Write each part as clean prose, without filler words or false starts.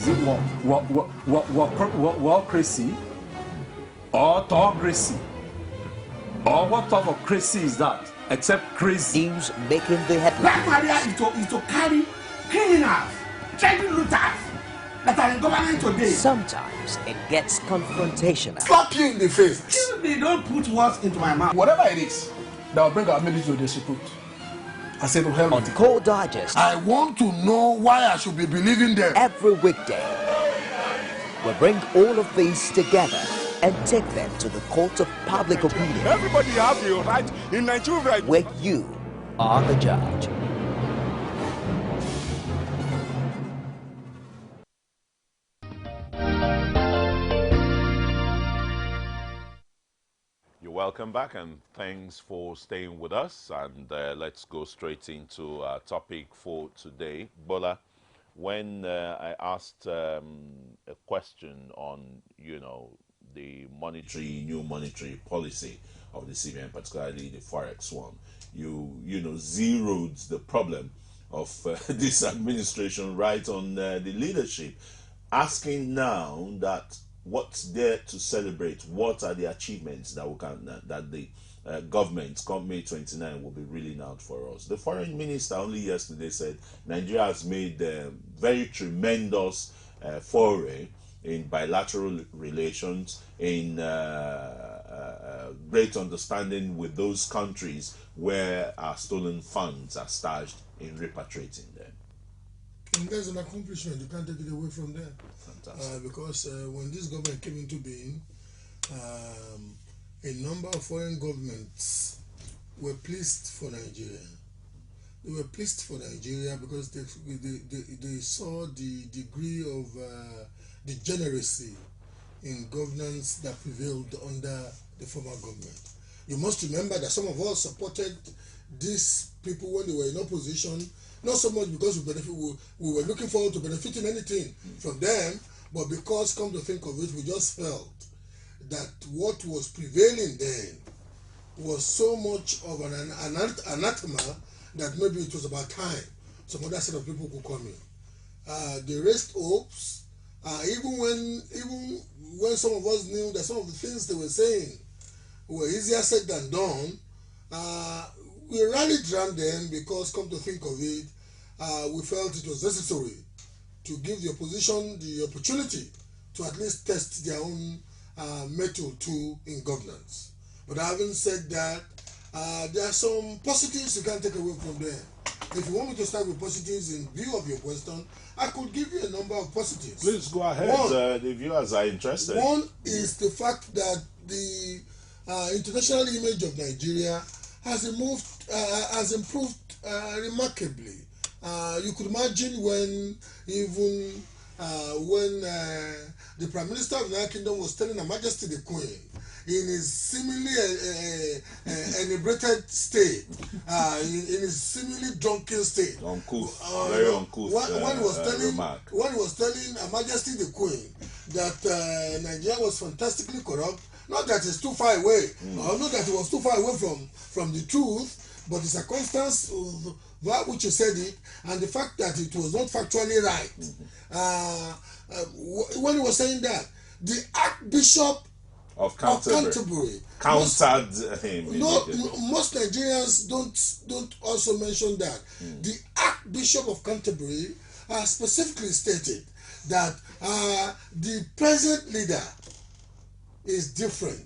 Is it warocracy or autocracy? Or what type of crazy is that? Except crazy. News making the headlines. Black Maria is to carry criminals, child looters that are in government today. Sometimes it gets confrontational. Slap you in the face. They don't put words into my mouth. Whatever it is that will bring our military to the support. I said to hell On with it. Core Digest, I want to know why I should be believing them. every weekday, we bring all of these together and take them to the court of public opinion. Everybody has a right in Nigeria. Where you are the judge. You're welcome back, and thanks for staying with us. And let's go straight into our topic for today. Bola, when I asked a question on, the new monetary policy of the CBN, particularly the Forex one, you zeroed the problem of this administration right on the leadership, asking now that what's there to celebrate, what are the achievements that the government come May 29 will be reeling out for us. The foreign minister only yesterday said Nigeria has made very tremendous foray in bilateral relations, in great understanding with those countries where our stolen funds are stashed, in repatriating them. And there's an accomplishment, you can't take it away from them. Fantastic. Because when this government came into being, a number of foreign governments were pleased for Nigeria. They were pleased for Nigeria because they saw the degree of degeneracy in governance that prevailed under the former government. You must remember that some of us supported these people when they were in opposition, not so much because we were looking forward to benefiting anything from them, but because, come to think of it, we just felt that what was prevailing then was so much of an anathema that maybe it was about time some other set of people could come in. They raised hopes, even when some of us knew that some of the things they were saying were easier said than done. We rallied around them because, come to think of it, we felt it was necessary to give the opposition the opportunity to at least test their own mettle too in governance. But having said that, there are some positives you can't take away from there. If you want me to start with positives in view of your question, I could give you a number of positives. Please go ahead. The viewers are interested. One is the fact that the international image of Nigeria has improved remarkably. You could imagine when the Prime Minister of the United Kingdom was telling Her Majesty the Queen in his seemingly inebriated state, in his seemingly drunken state, uncouth, very uncouth. When he was telling Her Majesty the Queen that Nigeria was fantastically corrupt, not that it's too far away, or not that it was too far away from the truth, but the circumstance of that which he said it, and the fact that it was not factually right. When he was saying that, the Archbishop of Canterbury countered him. Most Nigerians don't also mention that. The Archbishop of Canterbury specifically stated that the present leader is different,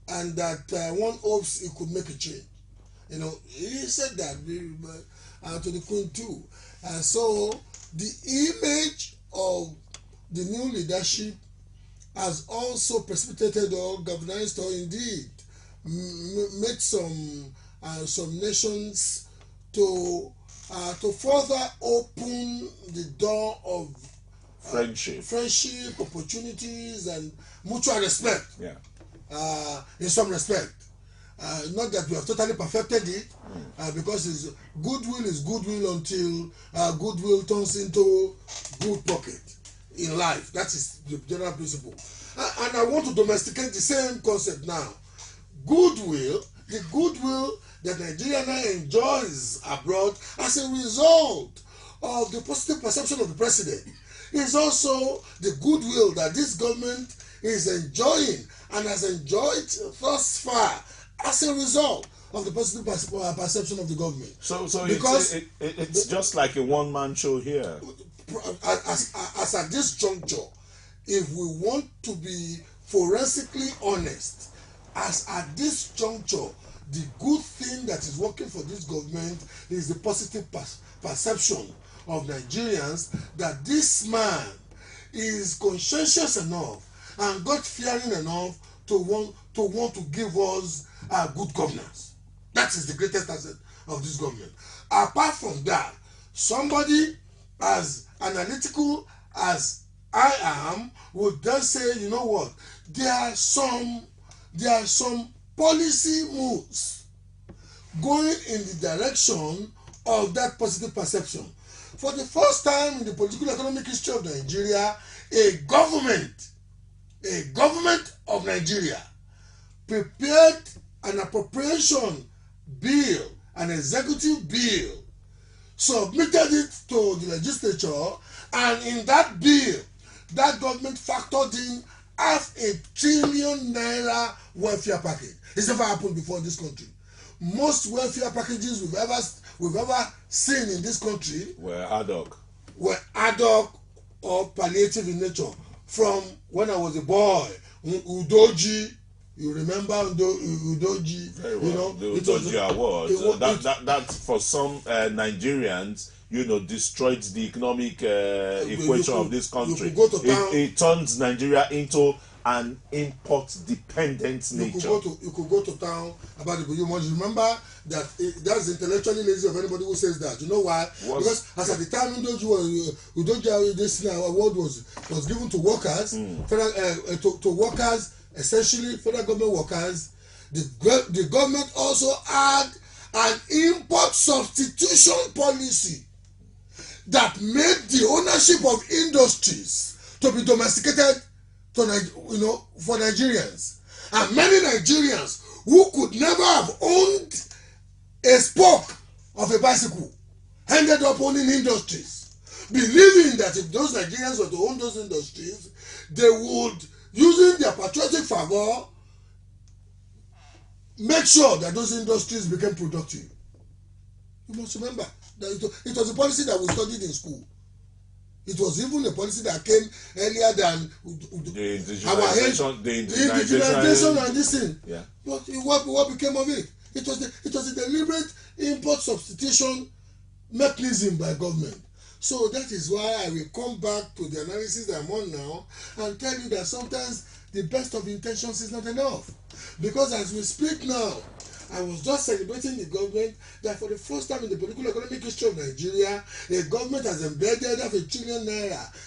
and that one hopes he could make a change. He said that to the Queen too. So the image of the new leadership has also precipitated or galvanized or indeed made some nations to further open the door of friendship, opportunities, and mutual respect. In some respect. Not that we have totally perfected it, because goodwill is goodwill until goodwill turns into good pocket in life. That is the general principle. And I want to domesticate the same concept now. Goodwill, the goodwill that Nigeria now enjoys abroad as a result of the positive perception of the president, is also the goodwill that this government is enjoying and has enjoyed thus far as a result of the positive perception of the government. So because it's just like a one-man show here. As at this juncture, if we want to be forensically honest, as at this juncture, the good thing that is working for this government is the positive perception of Nigerians that this man is conscientious enough and God-fearing enough to want to give us good governance. That is the greatest asset of this government. Apart from that, somebody as analytical as I am would then say, you know what, there are some policy moves going in the direction of that positive perception. For the first time in the political economic history of Nigeria, a government of Nigeria prepared an appropriation bill, an executive bill, submitted it to the legislature, and in that bill, that government factored in $500 billion welfare package. It's never happened before in this country. Most welfare packages we've ever seen in this country were ad hoc or palliative in nature. From when I was a boy, Udoji, you remember Udoji? Very well. You know, the Udoji Award. That for some Nigerians, you know, destroyed the economic equation of this country. You could go to town. It turns Nigeria into an import-dependent nature. You could go to town about it, but you must remember that that's intellectually lazy of anybody who says that. You know why? Because as at the time Udoji this award was given to workers, to workers, essentially federal government workers. The government also had an import substitution policy that made the ownership of industries to be domesticated for Nigerians. And many Nigerians who could never have owned a spoke of a bicycle ended up owning industries, believing that if those Nigerians were to own those industries, they would, using their patriotic fervor, make sure that those industries became productive. You must remember that it was a policy that we studied in school. It was even a policy that came earlier than the indigenization and this thing. Yeah. But what became of it? It was a deliberate import substitution mechanism by government. So that is why I will come back to the analysis that I'm on now and tell you that sometimes the best of intentions is not enough. Because as we speak now, I was just celebrating the government that for the first time in the political economic history of Nigeria, the government has embedded $500 billion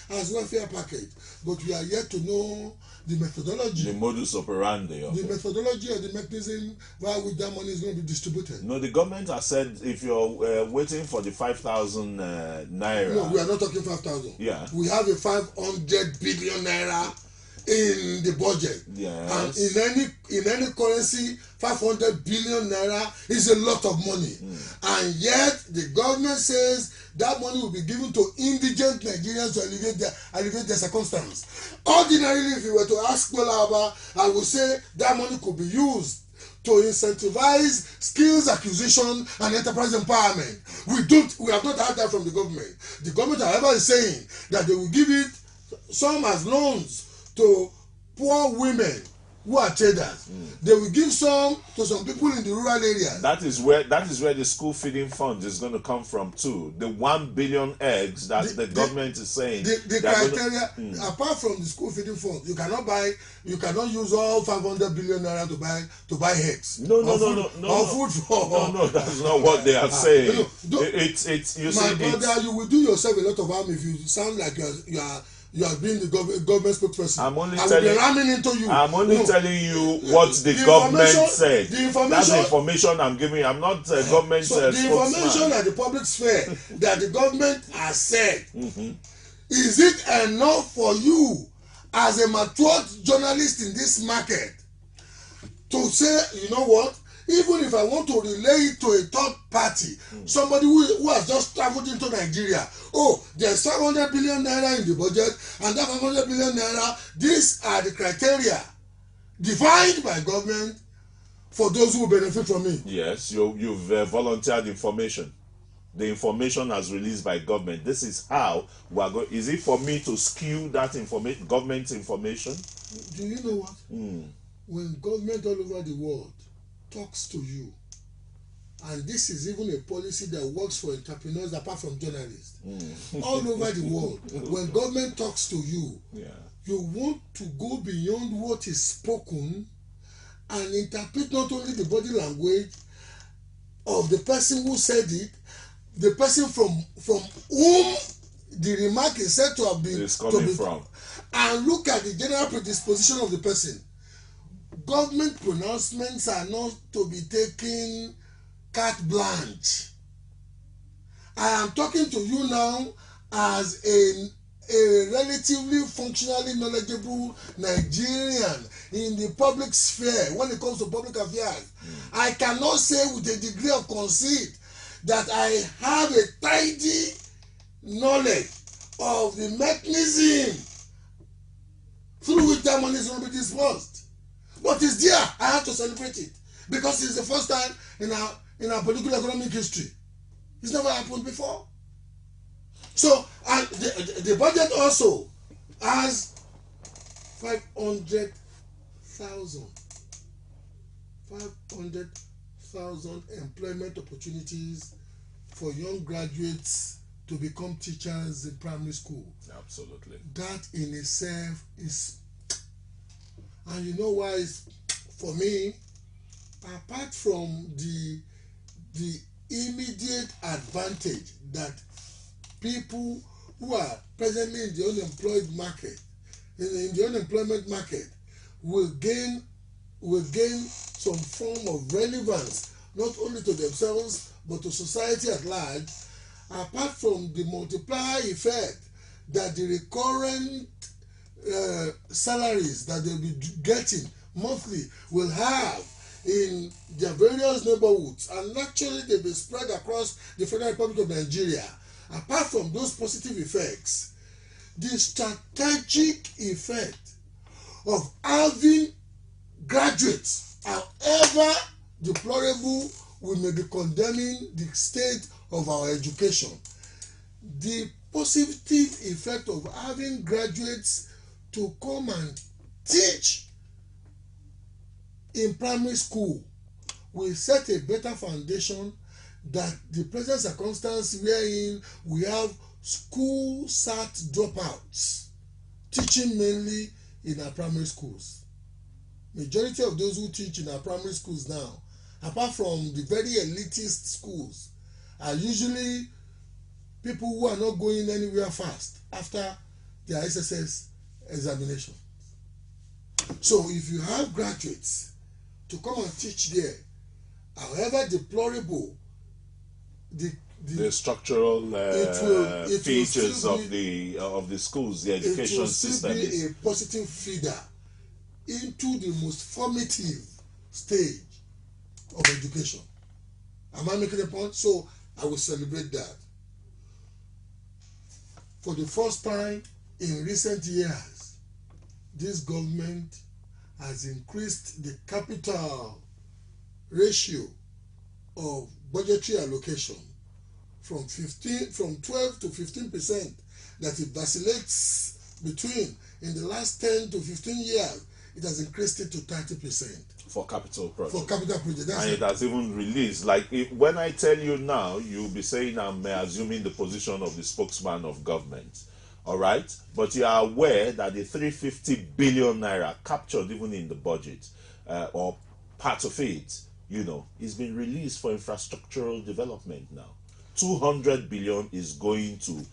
as welfare package. But we are yet to know the methodology. The modus operandi of the methodology or the mechanism by which that money is going to be distributed. No, the government has said if you're waiting for the 5,000 naira. No, we are not talking 5,000. Yeah. We have a 500 billion naira in the budget. Yes. And in any currency, 500 billion naira is a lot of money. And yet the government says that money will be given to indigent Nigerians to alleviate their circumstance. Ordinarily, if you were to ask GBOLA, I would say that money could be used to incentivize skills acquisition and enterprise empowerment. We have not had that from the government. The government, however, is saying that they will give it some as loans to poor women who are traders. They will give some to some people in the rural areas. That is where the school feeding fund is going to come from too. The 1 billion eggs that the government is saying. The criteria, apart from the school feeding fund, you cannot use all 500 billion naira to buy eggs. No. Food for. No, that's not what they are saying. Brother, you will do yourself a lot of harm if you sound like you are being the government spokesperson. I'm only telling you what the government said. That's the information I'm giving. I'm not government spokesman. The information at the public sphere that the government has said, is it enough for you as a matured journalist in this market to say, you know what, even if I want to relay it to a third party, somebody who has just traveled into Nigeria, oh, there's 500 billion naira in the budget, and that 500 billion naira, these are the criteria defined by government for those who benefit from it. Yes, you've volunteered information. The information as released by government. This is how we are going. Is it for me to skew that information, government information? Do you know what? When government all over the world talks to you, and this is even a policy that works for entrepreneurs apart from journalists, all over the world, when government talks to you, you want to go beyond what is spoken and interpret not only the body language of the person who said it, the person from whom the remark is said to have been from, and look at the general predisposition of the person. Government pronouncements are not to be taken carte blanche. I am talking to you now as a relatively functionally knowledgeable Nigerian in the public sphere when it comes to public affairs. I cannot say with a degree of conceit that I have a tidy knowledge of the mechanism through which that money is going to be disbursed. But it's there. I have to celebrate it because it's the first time in our political economic history. It's never happened before. So, and the budget also has 500,000 employment opportunities for young graduates to become teachers in primary school. Absolutely. That in itself is, and you know why? For me, apart from the immediate advantage that people who are presently in the unemployed market, in the unemployment market, will gain some form of relevance not only to themselves but to society at large. Apart from the multiplier effect that the recurrent salaries that they'll be getting monthly will have in their various neighborhoods, and actually they'll be spread across the Federal Republic of Nigeria. Apart from those positive effects, the strategic effect of having graduates, however deplorable we may be condemning the state of our education, the positive effect of having graduates to come and teach in primary school will set a better foundation than the present circumstance wherein we have school sat dropouts teaching mainly in our primary schools. Majority of those who teach in our primary schools now, apart from the very elitist schools, are usually people who are not going anywhere fast after their SSS examination. So if you have graduates to come and teach there, however deplorable the structural features of the schools, the education system, it will still be a positive feeder into the most formative stage of education. Am I making a point? So I will celebrate that. For the first time in recent years, this government has increased the capital ratio of budgetary allocation from 12 to 15% that it vacillates between. In the last 10 to 15 years, it has increased it to 30%. For capital projects. For capital projects. And it has even released. Like, when I tell you now, you'll be saying I'm assuming the position of the spokesman of government. All right? But you are aware that the 350 billion naira captured even in the budget, or part of it, is being released for infrastructural development now. 200 billion is going to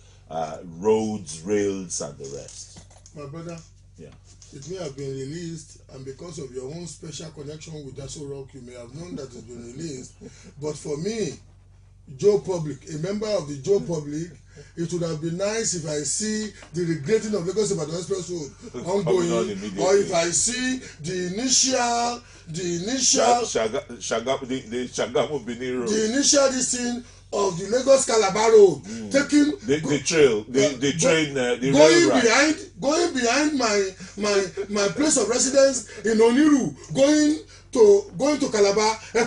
roads, rails, and the rest. My brother, yeah, it may have been released, and because of your own special connection with Daso Rock, you may have known that it's been released. But for me, Joe Public, a member of the Joe Public, it would have been nice if I see the regretting of Lagos Ibadan Express Road ongoing, or if I see the initial Shagamu Bini Road, the initial listing of the Lagos Calabar Road, taking the train going behind my place of residence in Oniru, going to Calabar. I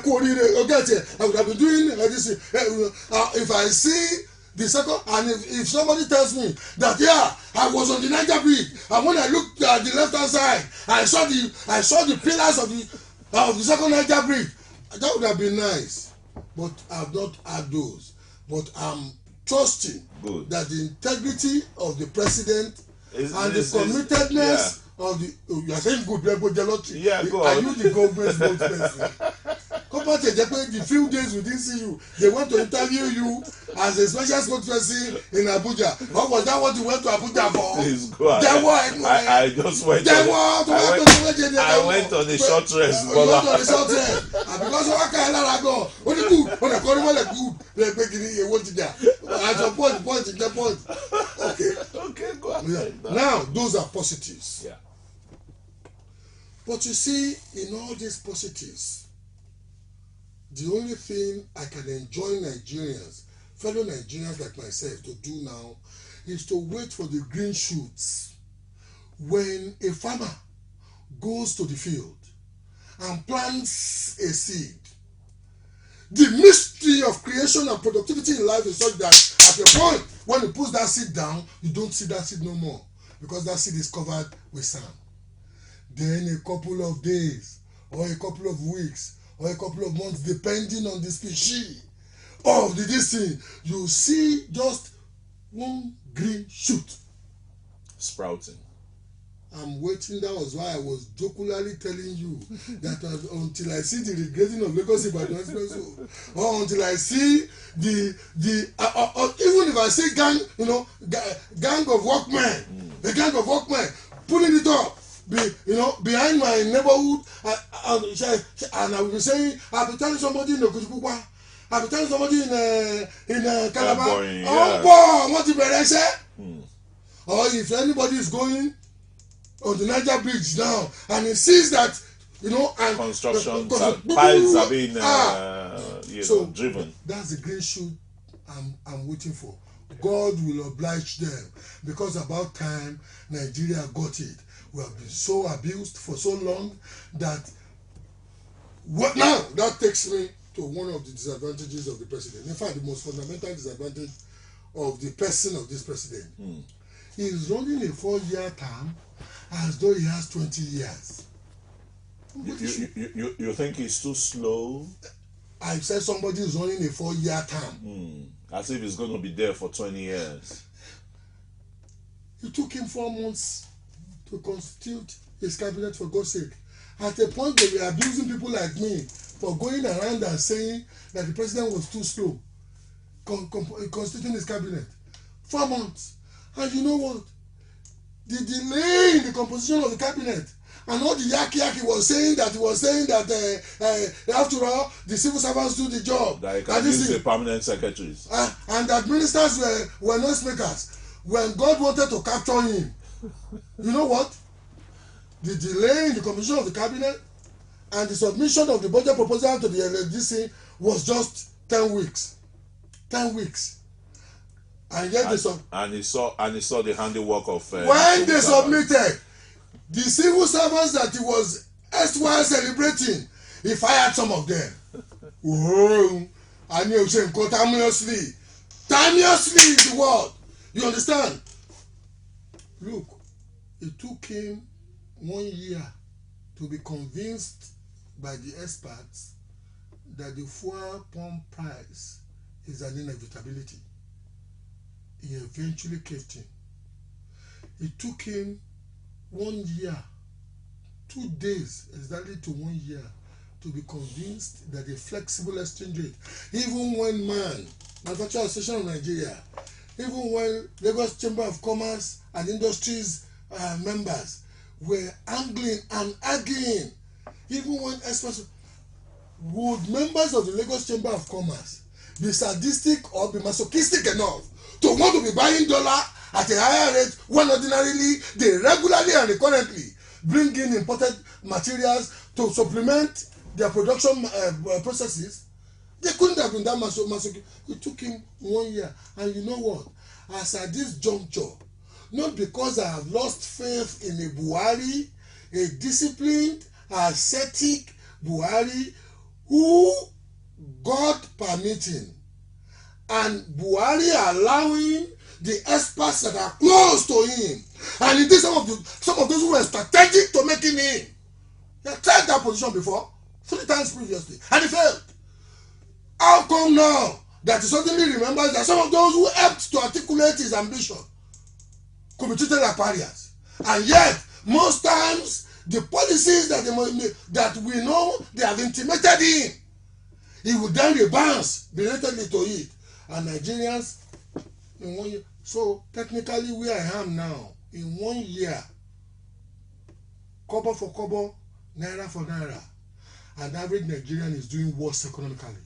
would have been doing this. If I see the second, and if somebody tells me that I was on the Niger Bridge, and when I looked at the left hand side, I saw the pillars of the second Niger Bridge, that would have been nice. But I've not had those. But I'm trusting that the integrity of the president and the committedness of the you are saying good people jealousy. Yeah, go on. Are you the government spokesperson? Compared to the few days we didn't see you, they want to interview you as a special spokesperson in Abuja. What was that? What you went to Abuja for? Please go ahead. I just went. I went on a short rest. You went on a short rest. And because what kind of go? What good? What a corner like good? They're making it. What did that? At your point. Okay, go ahead. Now those are positives. Yeah. But you see, in all these positives, the only thing I can enjoin Nigerians, fellow Nigerians like myself, to do now is to wait for the green shoots. When a farmer goes to the field and plants a seed, the mystery of creation and productivity in life is such that at a point when he puts that seed down, you don't see that seed no more, because that seed is covered with sand. Then a couple of days or a couple of weeks or a couple of months, depending on the species of this thing, you see just one green shoot sprouting. I'm waiting. That was why I was jocularly telling you that until I see the regretting of Lagos Ibadan Express Road, or until I see even if I see gang of workmen, a gang of workmen pulling it up, behind my neighborhood, and I will be saying, I'll be telling somebody in Okujukwa, I'll be telling somebody in Calabar, what the or if anybody is going on the Niger Bridge now and he sees that and construction piles are being driven. That's the green shoot I'm waiting for. God will oblige them, because about time Nigeria got it. We have been so abused for so long that now that takes me to one of the disadvantages of the president. In fact, the most fundamental disadvantage of the person of this president. He is running a 4-year term as though he has 20 years. You think he's too slow? I said somebody is running a 4-year term. As if he's going to be there for 20 years. It took him 4 months to constitute his cabinet, for God's sake. At a point they were abusing people like me for going around and saying that the president was too slow constituting his cabinet. 4 months. And you know what? The delay in the composition of the cabinet and all the yaki was saying that after all the civil servants do the job. That he can use the permanent secretaries. And that ministers were noisemakers. When God wanted to capture him, you know what? The delay in the composition of the cabinet and the submission of the budget proposal to the LDC was just 10 weeks. 10 weeks. And yet he saw the handiwork of when they submitted the civil servants that he was erstwhile celebrating, he fired some of them. And he was saying timelessly is the word. You understand? Look, it took him 1 year to be convinced by the experts that the fuel pump price is an inevitability. He eventually caved in. It took him 1 year, 2 days, exactly to 1 year, to be convinced that a flexible exchange rate, even when Manufacturing Association of Nigeria, even when Lagos Chamber of Commerce and Industries members were angling and arguing, even when experts, would members of the Lagos Chamber of Commerce be sadistic or be masochistic enough to want to be buying dollar at a higher rate when ordinarily they regularly and recurrently bring in imported materials to supplement their production processes. They couldn't have been that massive. It took him 1 year. And you know what? As at this juncture, not because I have lost faith in a Buhari, a disciplined, ascetic Buhari, who, God permitting, and Buhari allowing the experts that are close to him, and indeed some of those who were strategic to making him. He had tried that position before, 3 times previously, and he failed. How come now that he suddenly remembers that some of those who helped to articulate his ambition could be treated like pariahs? And yet, most times, the policies that we know they have intimated him, he would then rebounce belatedly to it. And Nigerians, in 1 year, so technically where I am now, in 1 year, kobo for kobo, naira for naira, an average Nigerian is doing worse economically.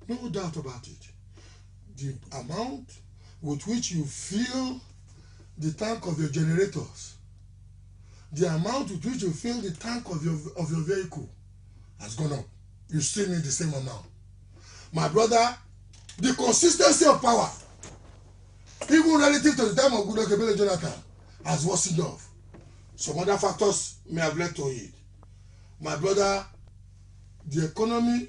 No doubt about it. The amount with which you fill the tank of your generators, the amount with which you fill the tank of your vehicle has gone up. You still need the same amount. My brother, the consistency of power, even relative to the time of Goodluck Ebele Jonathan, has worsened off. Some other factors may have led to it. My brother, the economy,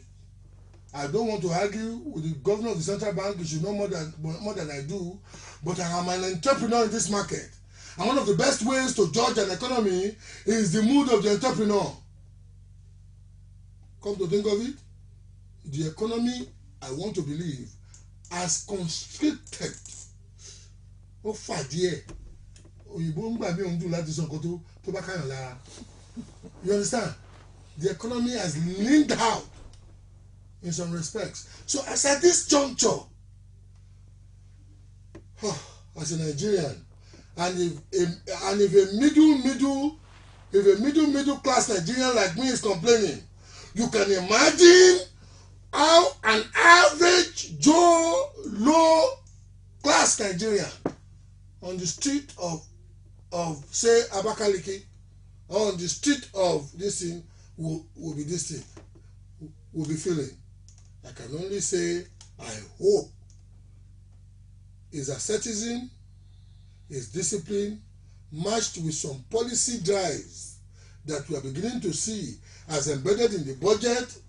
I don't want to argue with the governor of the central bank. You should know more than I do. But I am an entrepreneur in this market. And one of the best ways to judge an economy is the mood of the entrepreneur. Come to think of it, the economy, I want to believe, has constricted. Ó fà díẹ̀. Òyìnbó ń gbà mí òun dùn láti sọ nǹkan tó bá káyàn lára. You understand? The economy has leaned out in some respects. So as at this juncture, as a Nigerian, and if a middle class Nigerian like me is complaining, you can imagine how an average Joe low class Nigerian on the street of say Abakaliki, or on the street of this thing will be this thing, will be feeling. I can only say I hope is asceticism, is discipline, matched with some policy drives that we are beginning to see as embedded in the budget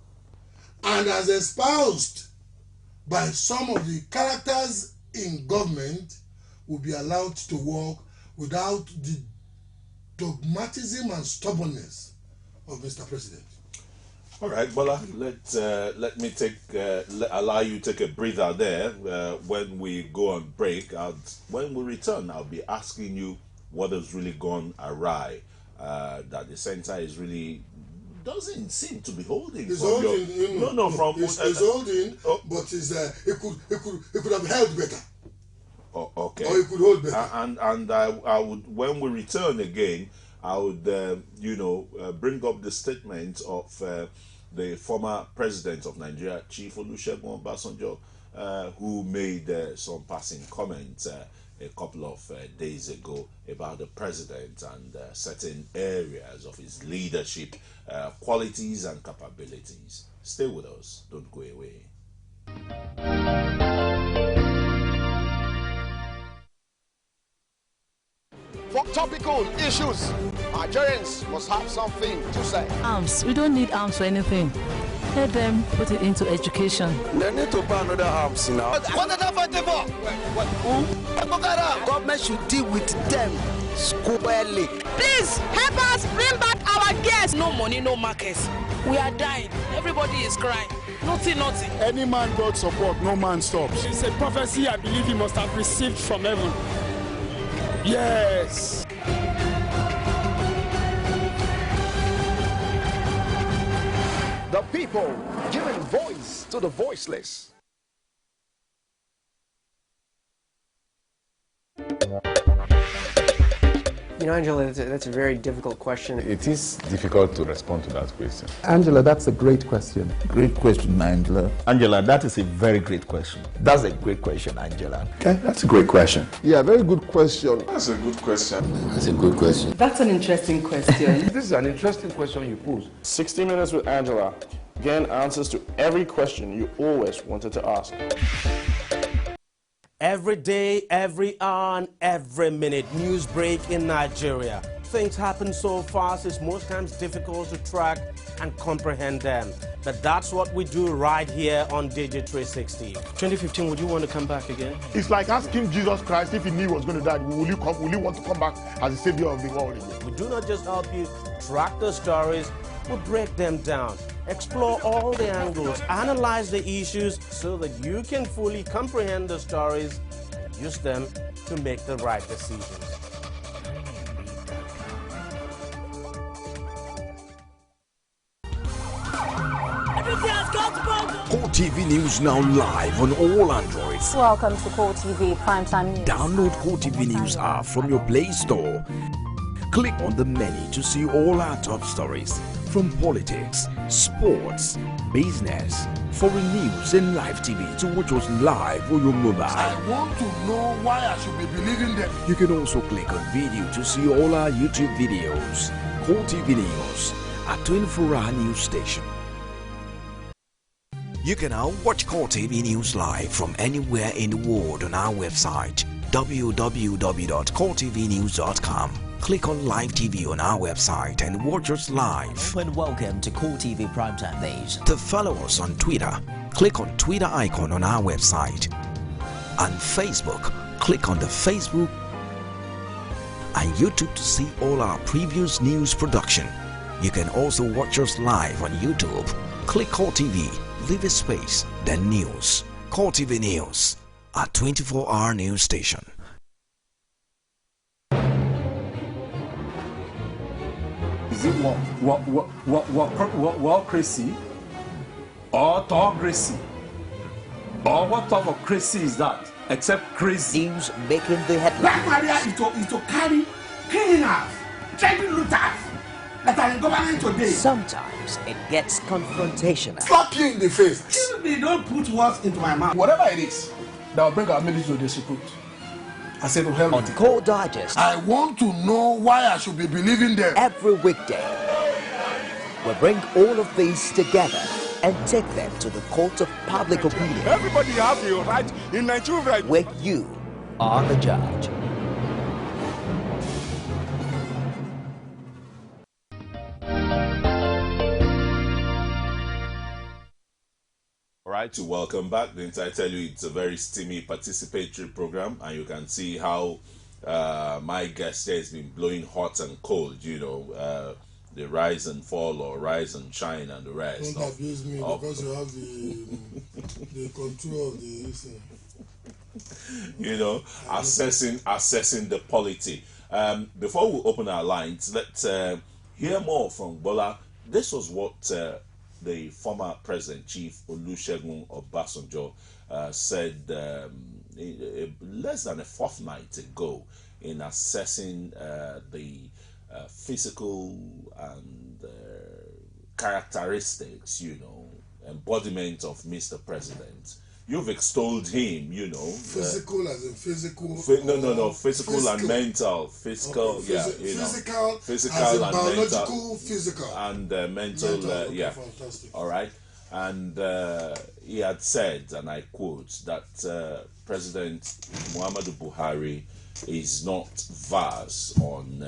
and as espoused by some of the characters in government, will be allowed to work without the dogmatism and stubbornness of Mr. President. All right, Bola, let me allow you to take a breather there. When we go on break, when we return, I'll be asking you what has really gone awry, that the center is really doesn't seem to be holding. It's holding. It's holding, but it could have held better. Oh, okay. Or it could hold better. And I would, when we return again, I would bring up the statement of the former president of Nigeria, Chief Olusegun Obasanjo, who made some passing comments a couple of days ago about the president and certain areas of his leadership, qualities and capabilities. Stay with us. Don't go away. For topical issues, Nigerians must have something to say. Arms. We don't need arms for anything. Let them put it into education. They need to buy another arms now. What are they fighting for? Who? Government should deal with them squarely. Please help us bring back our guests. No money, no markets. We are dying. Everybody is crying. Nothing. Any man God support, no man stops. It's a prophecy I believe he must have received from heaven. Yes. The people giving voice to the voiceless. You know, Angela, that's a very difficult question. It is difficult to respond to that question. Angela, that's a great question. Great question, Angela. Angela, that is a very great question. That's a great question, Angela. Okay, that's a great question. Yeah, very good question. That's a good question. That's a good question. That's an interesting question. This is an interesting question you pose. 60 Minutes with Angela. Getting answers to every question you always wanted to ask. Every day, every hour, and every minute, news break in Nigeria. Things happen so fast, it's most times difficult to track and comprehend them. But that's what we do right here on Digi360. 2015, would you want to come back again? It's like asking Jesus Christ if he knew he was going to die, will you want to come back as the savior of the world again? We do not just help you track the stories, we break them down, explore all the angles, analyze the issues so that you can fully comprehend the stories and use them to make the right decisions. Core TV News now live on all Androids. Welcome to Core TV Primetime News. Download Core TV News app from your Play Store. Click on the menu to see all our top stories from politics, sports, business, foreign news and live TV to watch us live on your mobile. I want to know why I should be believing them. You can also click on video to see all our YouTube videos. Core TV News, a 24-hour news station. You can now watch Core TV News live from anywhere in the world on our website www.coretvnews.com. Click on Live TV on our website and watch us live. And welcome to Core TV Primetime News. To follow us on Twitter, click on Twitter icon on our website. On Facebook, click on the Facebook and YouTube to see all our previous news production. You can also watch us live on YouTube. Click Core TV, leave a space, then News. Core TV News, a 24-hour news station. Is it crazy or autocracy? Or what type of crazy is that? Except crazy. News making the headlines. Black Maria is to carry criminals, trading looters that are in government today. Sometimes it gets confrontational. Slap you in the face. They don't put words into my mouth. Whatever it is that will bring our military to disrepute. I said to hell. On Core Digest, I want to know why I should be believing them. Every weekday, we bring all of these together and take them to the court of public opinion. Everybody has a right in Nigeria. Where you are the judge. Right, to welcome back. Didn't I tell you it's a very steamy participatory program, and you can see how my guest here has been blowing hot and cold, you know, the rise and fall or rise and shine and the rest. Don't abuse me because you have the control of the you know, assessing the polity. Before we open our lines, let's hear more from GBOLA. This was what the former President Chief Olusegun Obasanjo said less than a fortnight ago in assessing the physical and characteristics, you know, embodiment of Mr. President. You've extolled him, you know. Physical as in physical? Physical and mental. Physical, okay, yeah, you know. Physical as in and biological, mental. physical. And mental, okay, yeah. Fantastic. All right. And he had said, and I quote, that President Muhammadu Buhari is not versed on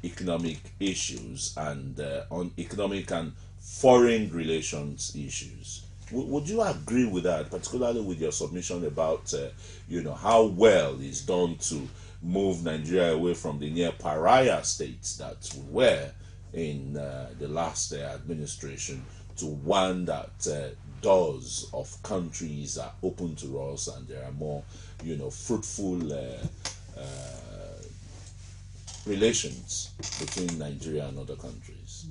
economic issues and on economic and foreign relations issues. Would you agree with that, particularly with your submission about, you know, how well is done to move Nigeria away from the near pariah states that we were in the last administration to one that doors of countries are open to us and there are more, you know, fruitful relations between Nigeria and other countries?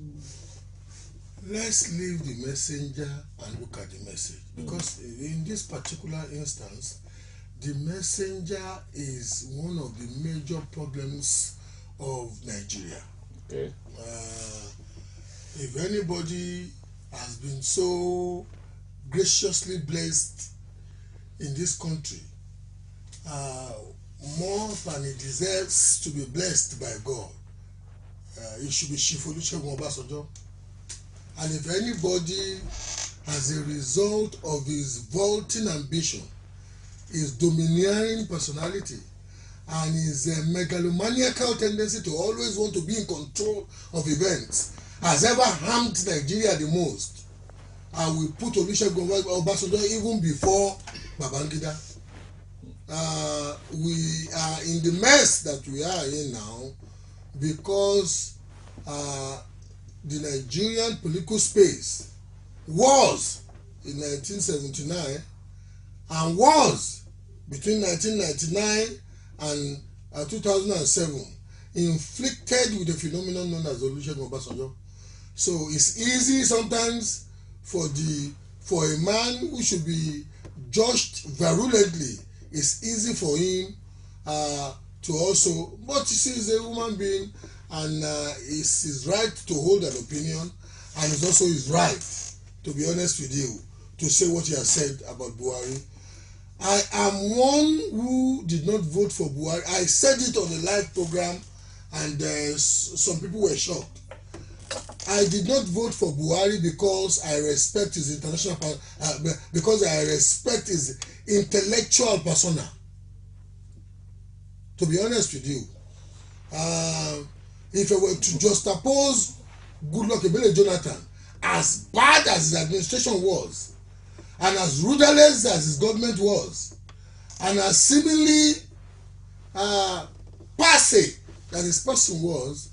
Let's leave the messenger and look at the message, because in this particular instance, the messenger is one of the major problems of Nigeria. Okay. If anybody has been so graciously blessed in this country, more than he deserves to be blessed by God, it should be Chief Olusegun Obasanjo. And if anybody, as a result of his vaulting ambition, his domineering personality, and his megalomaniacal tendency to always want to be in control of events, has ever harmed Nigeria the most, I will put Olusegun Obasanjo even before Babangida. We are in the mess that we are in now because the Nigerian political space was in 1979 and was between 1999 and 2007 inflicted with a phenomenon known as Olusegun Obasanjo. So it's easy sometimes for a man who should be judged virulently. It's easy for him to also, but you see, he's a human being, and it's his right to hold an opinion, and it's also his right, to be honest with you, to say what he has said about Buhari. I am one who did not vote for Buhari. I said it on a live program, and some people were shocked. I did not vote for Buhari because I respect his international, because I respect his intellectual persona. To be honest with you, if I were to just oppose Goodluck Ebele Jonathan, as bad as his administration was, and as rudderless as his government was, and as seemingly passe that his person was,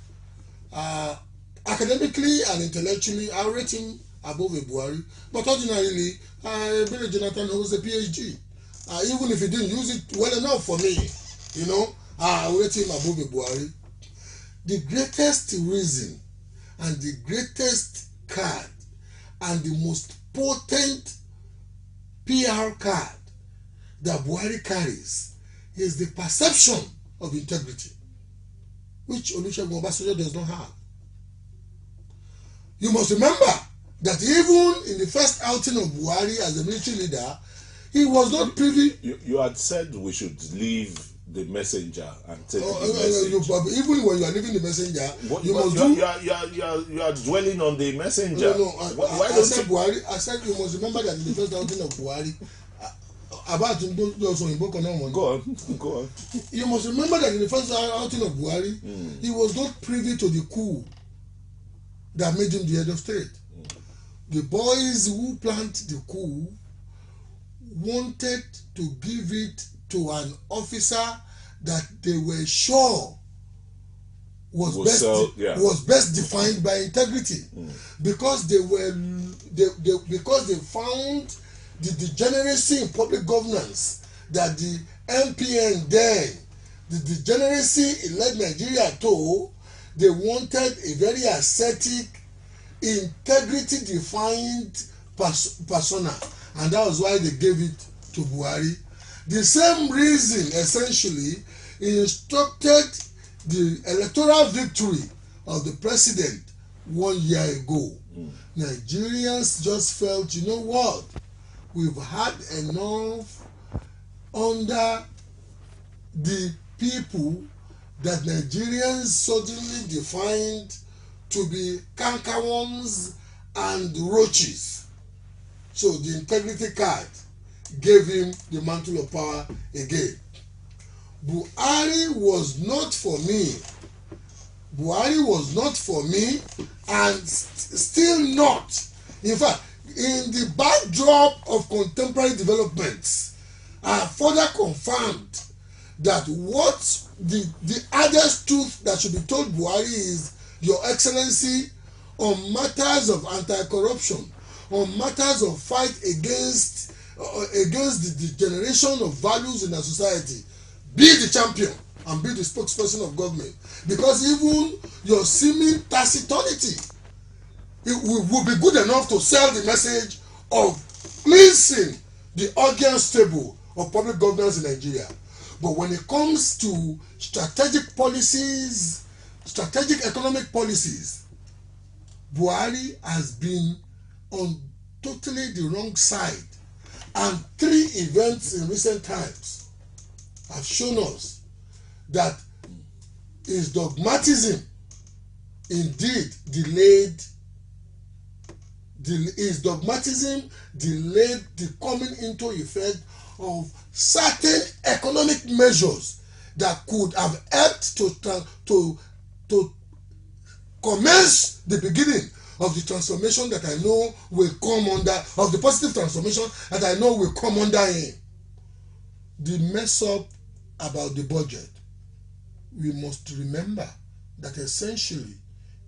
academically and intellectually, I rate him above a Buhari. But ordinarily, Ebele Jonathan holds a PhD. Even if he didn't use it well enough for me, you know, I rate him above a Buhari. The greatest reason and the greatest card and the most potent PR card that Buhari carries is the perception of integrity, which Olusegun Obasanjo does not have. You must remember that even in the first outing of Buhari as a military leader, he was not privy. You had said we should leave the messenger and take the message. Even when you are leaving the messenger, you are dwelling on the messenger. No, I said Buhari. I said you must remember that in the first outing of Buhari, go on. You must remember that in the first outing of Buhari, he was not privy to the coup that made him the head of state. The boys who planned the coup wanted to give it to an officer that they were sure was best defined by integrity, because they found the degeneracy in public governance that the MPN then, the degeneracy it led Nigeria to. They wanted a very ascetic, integrity defined persona, and that was why they gave it to Buhari. The same reason essentially instructed the electoral victory of the president 1 year ago. Nigerians just felt, you know what, we've had enough under the people that Nigerians suddenly defined to be cankerworms and roaches. So the integrity card gave him the mantle of power again. Buhari was not for me. Buhari was not for me, and still not. In fact, in the backdrop of contemporary developments, I further confirmed that what the hardest truth that should be told Buhari is, Your Excellency, on matters of anti-corruption, on matters of fight against the degeneration of values in our society, be the champion and be the spokesperson of government. Because even your seeming taciturnity, it will be good enough to sell the message of cleansing the audience table of public governance in Nigeria. But when it comes to strategic policies strategic economic policies, Buhari has been on totally the wrong side. And 3 events in recent times have shown us that his dogmatism indeed delayed the coming into effect of certain economic measures that could have helped to commence the beginning of the transformation that I know will come under, of the positive transformation that I know will come under him. The mess up about the budget, we must remember that essentially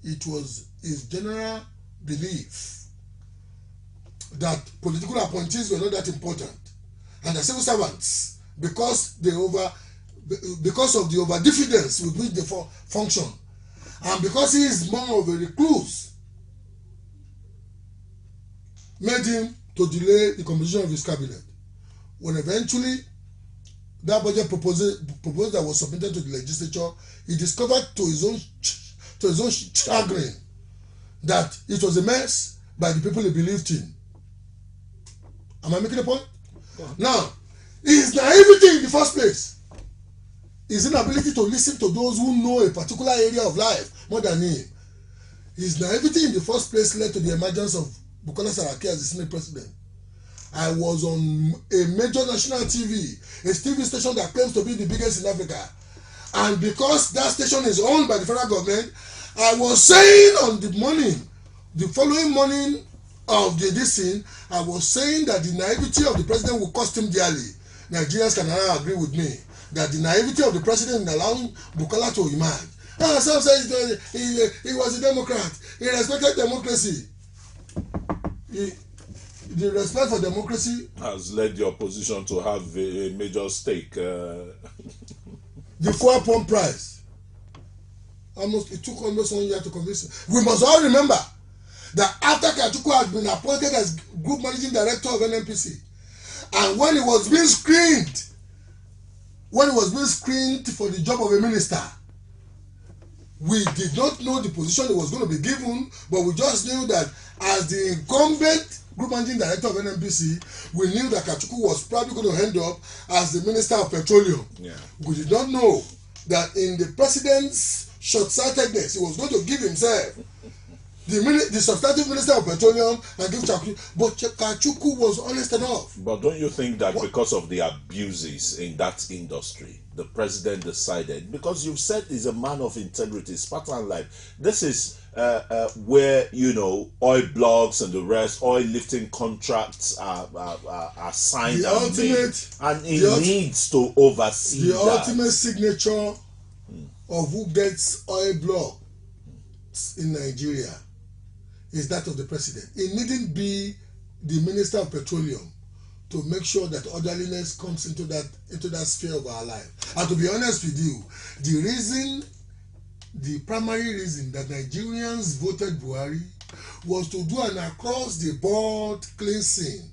it was his general belief that political appointees were not that important, and the civil servants, because of the over diffidence with which they function, and because he is more of a recluse, made him to delay the composition of his cabinet. When eventually that budget proposal that was submitted to the legislature, he discovered to his own chagrin that it was a mess by the people he believed in. Am I making a point? Yeah. Now, his naivety in the first place, his inability to listen to those who know a particular area of life more than him, his naivety in the first place led to the emergence of Bukola Saraki as the Senate President. I was on a major national TV, a TV station that claims to be the biggest in Africa. And because that station is owned by the federal government, I was saying on the following morning of this scene, I was saying that the naivety of the president will cost him dearly. Nigerians can now agree with me that the naivety of the president in allowing Bukola to emerge. Some say he was a Democrat. He respected democracy. The respect for democracy has led the opposition to have a major stake. The fuel pump price. It took almost 1 year to convince him. We must all remember that after Kachukwu had been appointed as group managing director of NNPC, and when he was being screened for the job of a minister, we did not know the position he was going to be given, but we just knew that as the incumbent group managing director of NNPC, we knew that Kachukwu was probably going to end up as the Minister of Petroleum. Yeah. We did not know that in the president's short-sightedness, he was going to give himself the substantive Minister of Petroleum and give Kachukwu. But Kachukwu was honest enough. But don't you think that because of the abuses in that industry, the president decided, because you've said he's a man of integrity, Spartan life, this is where, you know, oil blogs and the rest, oil lifting contracts are signed and made, and he needs to oversee the ultimate signature of who gets oil blocks in Nigeria is that of the president. It needn't be the Minister of Petroleum to make sure that orderliness comes into that sphere of our life. And to be honest with you, the primary reason that Nigerians voted Buhari was to do an across-the-board cleansing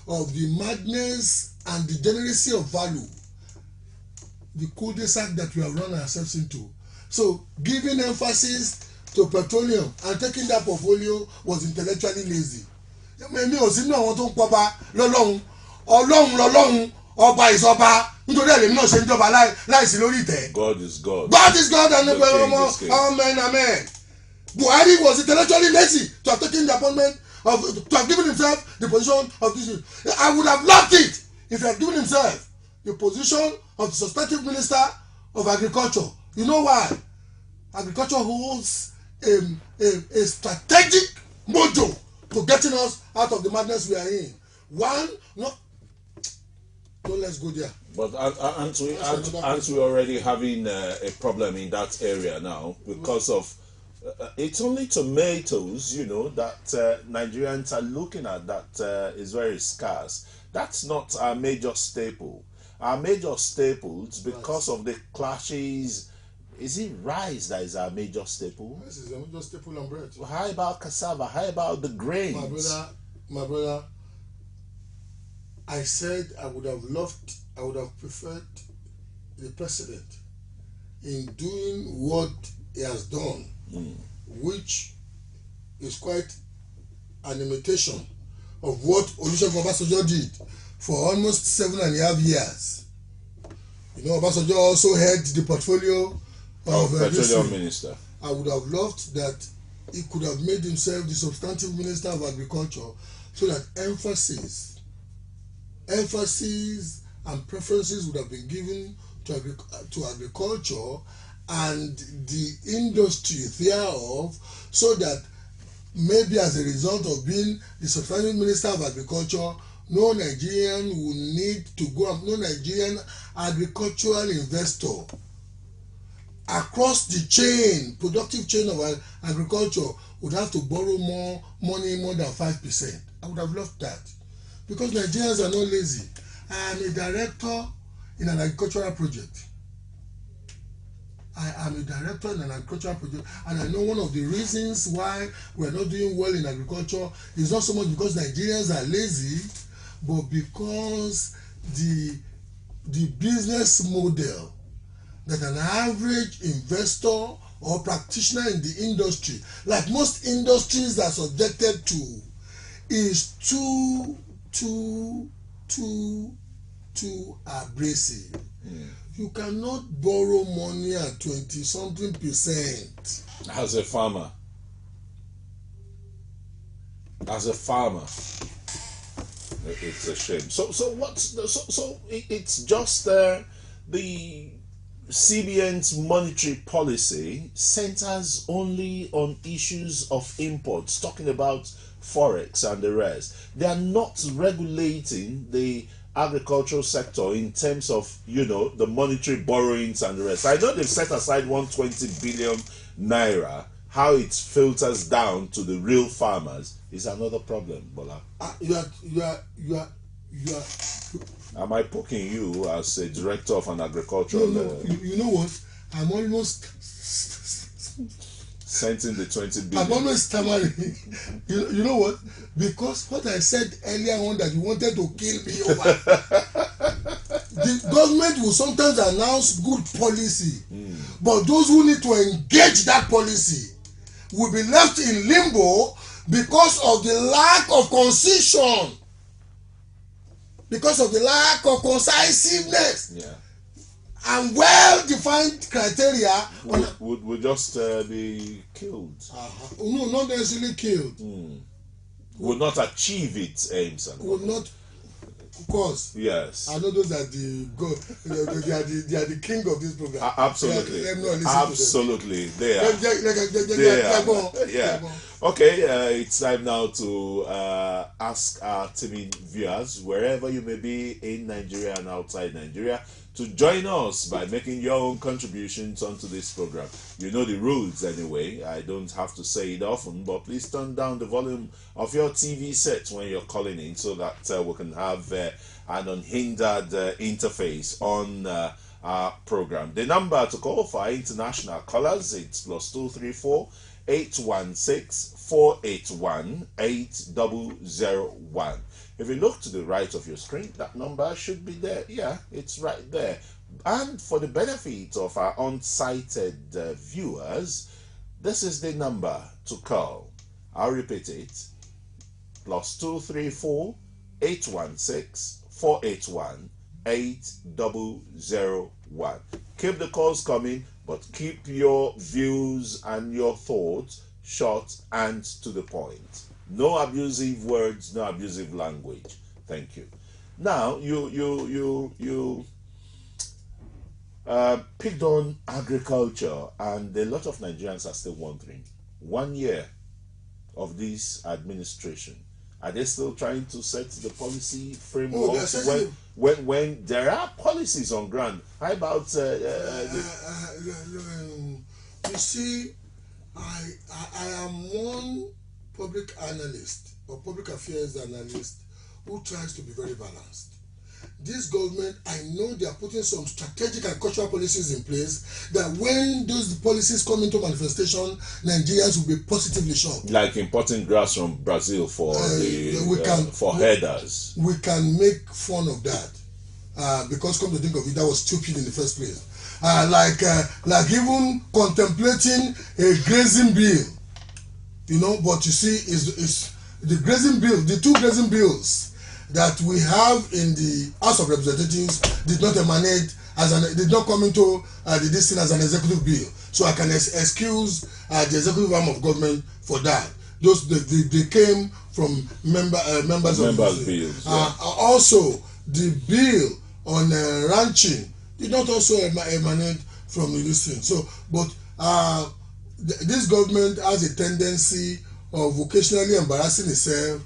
of the madness and degeneracy of value, the cul-de-sac that we have run ourselves into. So giving emphasis to petroleum and taking that portfolio was intellectually lazy. Èmi ò sínú àwọn tó ń pọba lọ́lọ́run, Ọlọ́run lọ́lọ́run, ọba is ọba, nítorí èmi náà ṣe ń jọba láìsí lórí ìtẹ́. God is God. God is God and amen, amen. Buhari was intellectually lazy to have taken the appointment to have given himself the position of this. I would have loved it if he had given himself the position of the substantive Minister of Agriculture. You know why? Agriculture holds a strategic mojo to getting us out of the madness we are in. Let's go there. But aren't we already having a problem in that area now because of it's only tomatoes, you know, that Nigerians are looking at that is very scarce. That's not our major staple. Our major staples, because of the clashes. Is it rice that is our major staple? Rice is a major staple on bread. How about cassava? How about the grains? My brother, I said I would have preferred the president in doing what he has done, which is quite an imitation of what Olusegun Obasanjo did for almost 7.5 years. You know, Obasanjo also held the portfolio of Petroleum Minister. I would have loved that he could have made himself the substantive Minister of Agriculture, so that emphasis and preferences would have been given to agriculture and the industry thereof, so that maybe as a result of being the substantive Minister of Agriculture, no Nigerian will need to go, no Nigerian agricultural investor across the chain, productive chain of agriculture, would have to borrow more money, more than 5%. I would have loved that, because Nigerians are not lazy. I am a director in an agricultural project. I am a director in an agricultural project, and I know one of the reasons why we are not doing well in agriculture is not so much because Nigerians are lazy, but because the business model that an average investor or practitioner in the industry, like most industries, are subjected to, is too abrasive. You cannot borrow money at 20-something%. As a farmer, it's a shame. So it's just the CBN's monetary policy centers only on issues of imports, talking about forex and the rest. They are not regulating the agricultural sector in terms of, you know, the monetary borrowings and the rest. I know they've set aside 120 billion naira. How it filters down to the real farmers is another problem, Bola. You are. Am I poking you as a director of an agricultural? No. You know what? I'm almost sending the 20 billion. I'm almost stammering. You know what? Because what I said earlier on, that you wanted to kill me over. The government will sometimes announce good policy, but those who need to engage that policy will be left in limbo because of the lack of concision, because of the lack of concisiveness. Yeah. And well-defined criteria would just be killed. No, not necessarily killed. Would not achieve its aims. Would not, of course. Yes. I know those are they are the king of this program. Absolutely. Absolutely. They are. Yeah. Okay, it's time now to ask our timid viewers, wherever you may be in Nigeria and outside Nigeria, to join us by making your own contributions onto this program. You know the rules anyway. I don't have to say it often, but please turn down the volume of your TV set when you're calling in, so that we can have an unhindered interface on our program. The number to call for our international callers, it's +234 816 481 8001. If you look to the right of your screen, that number should be there. Yeah, it's right there. And for the benefit of our unsighted viewers, this is the number to call. I'll repeat it. +234 816 481 8001. Keep the calls coming, but keep your views and your thoughts short and to the point. No abusive words, no abusive language. Thank you. Now, you picked on agriculture, and a lot of Nigerians are still wondering, 1 year of this administration, are they still trying to set the policy framework when there are policies on ground? How about you see, I am one public analyst or public affairs analyst who tries to be very balanced. This government, I know they are putting some strategic and cultural policies in place that when those policies come into manifestation, Nigerians will be positively shocked. Like importing grass from Brazil for headers. We can make fun of that. because come to think of it, that was stupid in the first place. Like even contemplating a grazing bill, but you see, is the grazing bill, the two grazing bills that we have in the House of Representatives did not emanate did not come into this thing as an executive bill. So I can excuse the executive arm of government for that. Those they came from members of the bills. Also, the bill on ranching did not also emanate from this thing. So, but this government has a tendency of occasionally embarrassing itself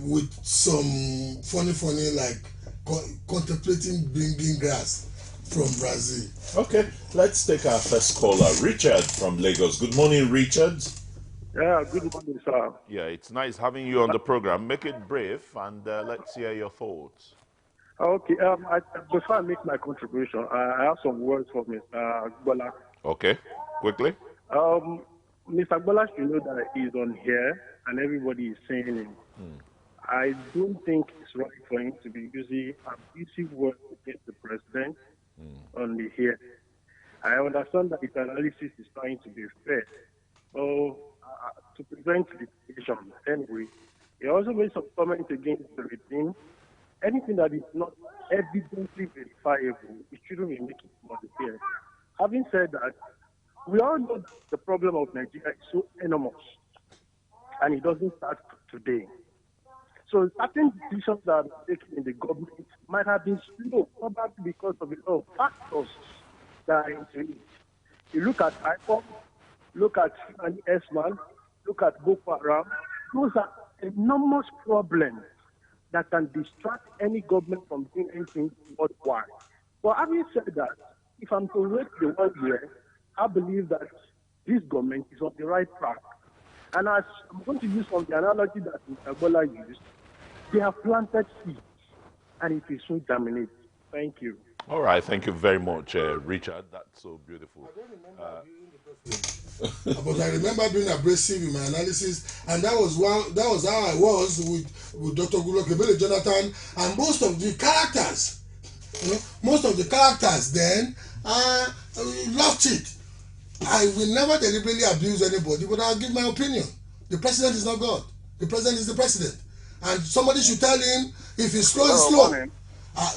with some funny like contemplating bringing grass from Brazil. Okay, let's take our first caller, Richard from Lagos. Good morning, Richard. Yeah, good morning, sir. Yeah, it's nice having you on the program. Make it brief and let's hear your thoughts. Okay, before I make my contribution, I have some words for Mr. GBOLA. Okay, quickly. Mr. GBOLA should know that he's on here and everybody is saying it. I don't think it's right for him to be using abusive words against the president on the here. I understand that his analysis is trying to be fair. So, to prevent litigation, anyway, he also made some comments against the regime. Anything that is not evidently verifiable, it shouldn't be making money here. Having said that, we all know that the problem of Nigeria is so enormous, and it doesn't start today. So certain decisions that are taken in the government might have been slow, probably because of the factors that are into it. You look at IPOP, look at S-Man, look at Boko Haram. Those are enormous problems that can distract any government from doing anything worthwhile. But having said that, if I'm to rate the world here, I believe that this government is on the right track. And as I'm going to use from the analogy that Mr. GBOLA used, they have planted seeds, and it will soon germinate. Thank you. All right, thank you very much, Richard. That's so beautiful. But I remember being abrasive in my analysis, and that was how I was with Dr. Goodluck Jonathan, and most of the characters then loved it. I will never deliberately abuse anybody, but I'll give my opinion. The president is not God. The president is the president. And somebody should tell him if he's slow, he's slow.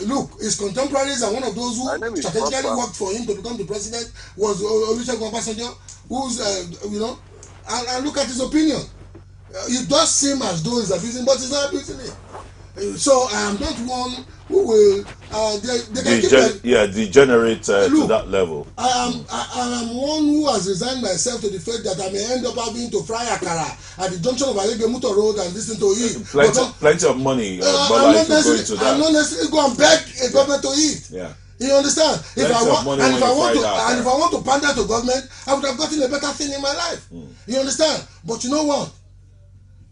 Look, his contemporaries and one of those who strategically worked for him to become the president was Olusegun Obasanjo, who's, and look at his opinion. It does seem as though he's abusing, but he's not abusing it. So I am not one who will degenerate to that level. I am one who has resigned myself to the fact that I may end up having to fry akara at the junction of Alegemuto Road and listen to eat. Plenty of money. I'm not necessarily go and beg a government to eat. Yeah. You understand? If I want to pander to government, I would have gotten a better thing in my life. You understand? But you know what?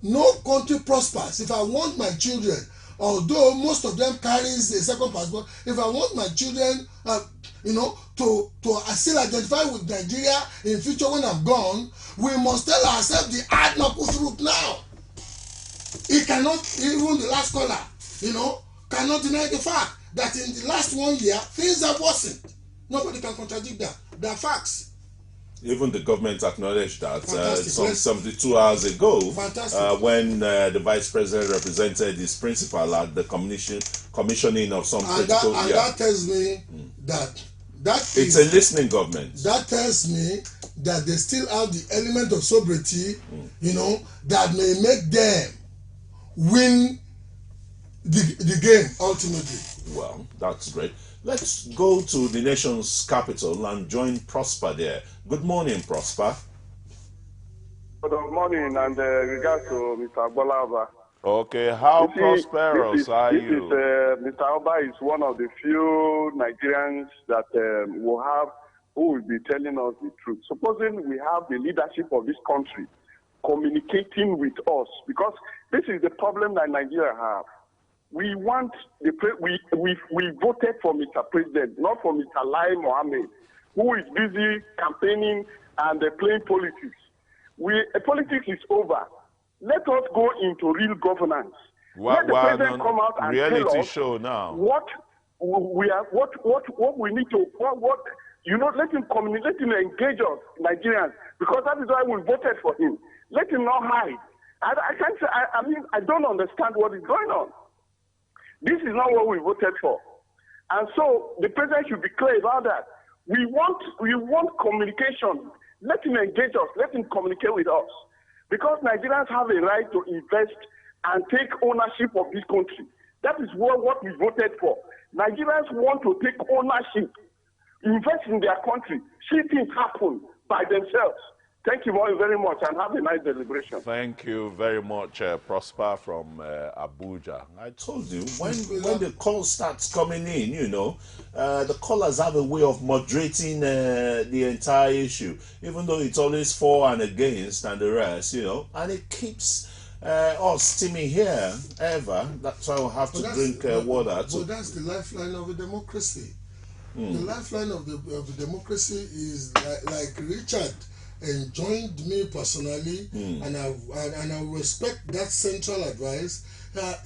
No country prospers. If I want my children, although most of them carries a second passport, if I want my children, to still identify with Nigeria in future when I'm gone, we must tell ourselves the hard knuckles route now. It cannot, even the last caller, cannot deny the fact that in the last 1 year, things have worsened. Nobody can contradict that. They are facts. Even the government acknowledged that some 72 hours ago when the vice president represented his principal at the commissioning of some critical... that tells me that it's a listening government. That tells me that they still have the element of sobriety, that may make them win the game ultimately. Well, that's great. Let's go to the nation's capital and join Prosper there. Good morning, Prosper. Good morning, and regards to Mr. GBOLA. Okay, how prosperous are you? Mr. Oba is one of the few Nigerians that who will be telling us the truth. Supposing we have the leadership of this country communicating with us, because this is the problem that Nigeria have. We want we voted for Mr. President, not for Mr. Lai Mohammed, who is busy campaigning and playing politics. Politics is over. Let us go into real governance. Let the president come out and tell us show now. we are what we need to let him communicate, let him engage us Nigerians, because that is why we voted for him. Let him not hide. I can't say. I mean, I don't understand what is going on. This is not what we voted for, and so the president should be clear about that. We want communication. Let him engage us. Let him communicate with us, because Nigerians have a right to invest and take ownership of this country. That is what we voted for. Nigerians want to take ownership, invest in their country, see things happen by themselves. Thank you very much, and have a nice deliberation. Thank you very much, Prosper from Abuja. I told you, when the call starts coming in, you know, the callers have a way of moderating the entire issue, even though it's always for and against and the rest, you know, and it keeps us steaming here ever. That's why we'll have to drink water. But that's the lifeline of a democracy. The lifeline of the democracy is like Richard joined me personally, and I respect that central advice.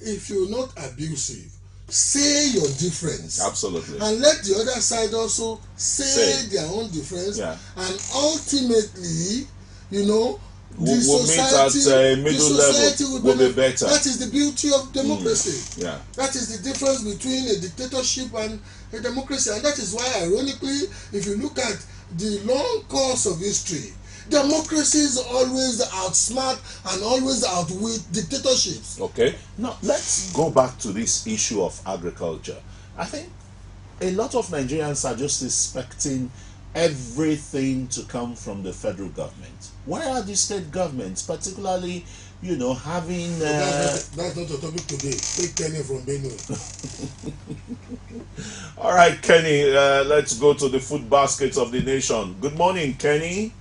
If you're not abusive, say your difference. Absolutely. And let the other side also say their own difference. Yeah. And ultimately, you know, the society, middle level will be better. That is the beauty of democracy. Yeah. That is the difference between a dictatorship and a democracy. And that is why, ironically, if you look at the long course of history, democracies always outsmart and always outwit dictatorships. Okay. Now, let's go back to this issue of agriculture. I think a lot of Nigerians are just expecting everything to come from the federal government. Why are the state governments, particularly, you know, having... That's not the topic today. Take Kenny from Benue. All right, Kenny, let's go to the food baskets of the nation. Good morning, Kenny.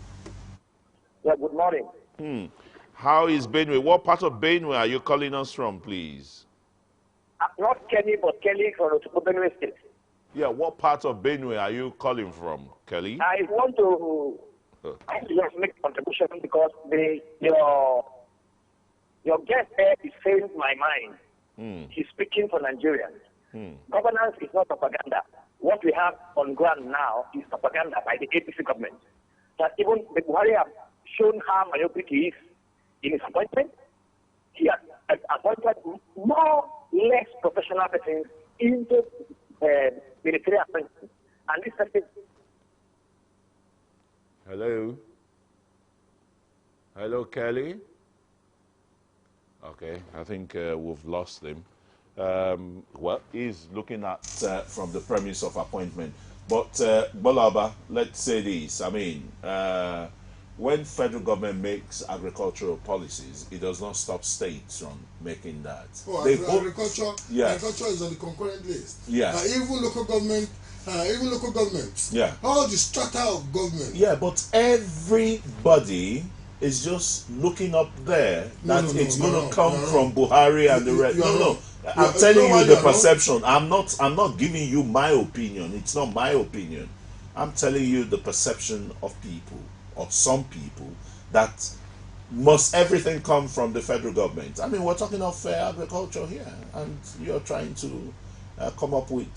Yeah, good morning. How is Benue? What part of Benue are you calling us from, please? Not Kenny, but Kelly from Benue State. Yeah, what part of Benue are you calling from, Kelly? I want to just make a contribution because your guest there is saying my mind. He's speaking for Nigerians. Governance is not propaganda. What we have on ground now is propaganda by the APC government. That even the Buhari have shown how myopic he is in his appointment. He has appointed more less professional persons into military appointments. And this person... Hello? Hello, Kelly? Okay, I think we've lost him. Well, he's looking at from the premise of appointment. But, Bolaba, let's say this. I mean, when federal government makes agricultural policies, it does not stop states from making that. Oh, agriculture is on the concurrent list. Yeah. Even local governments. Yeah. All the strata of government. Yeah, but everybody is just looking up there that it's going to come from Buhari and the rest. No. I'm telling you the perception. I'm not giving you my opinion. It's not my opinion. I'm telling you the perception of people, of some people, that must everything come from the federal government. I mean, we're talking of agriculture here, and you're trying to come up with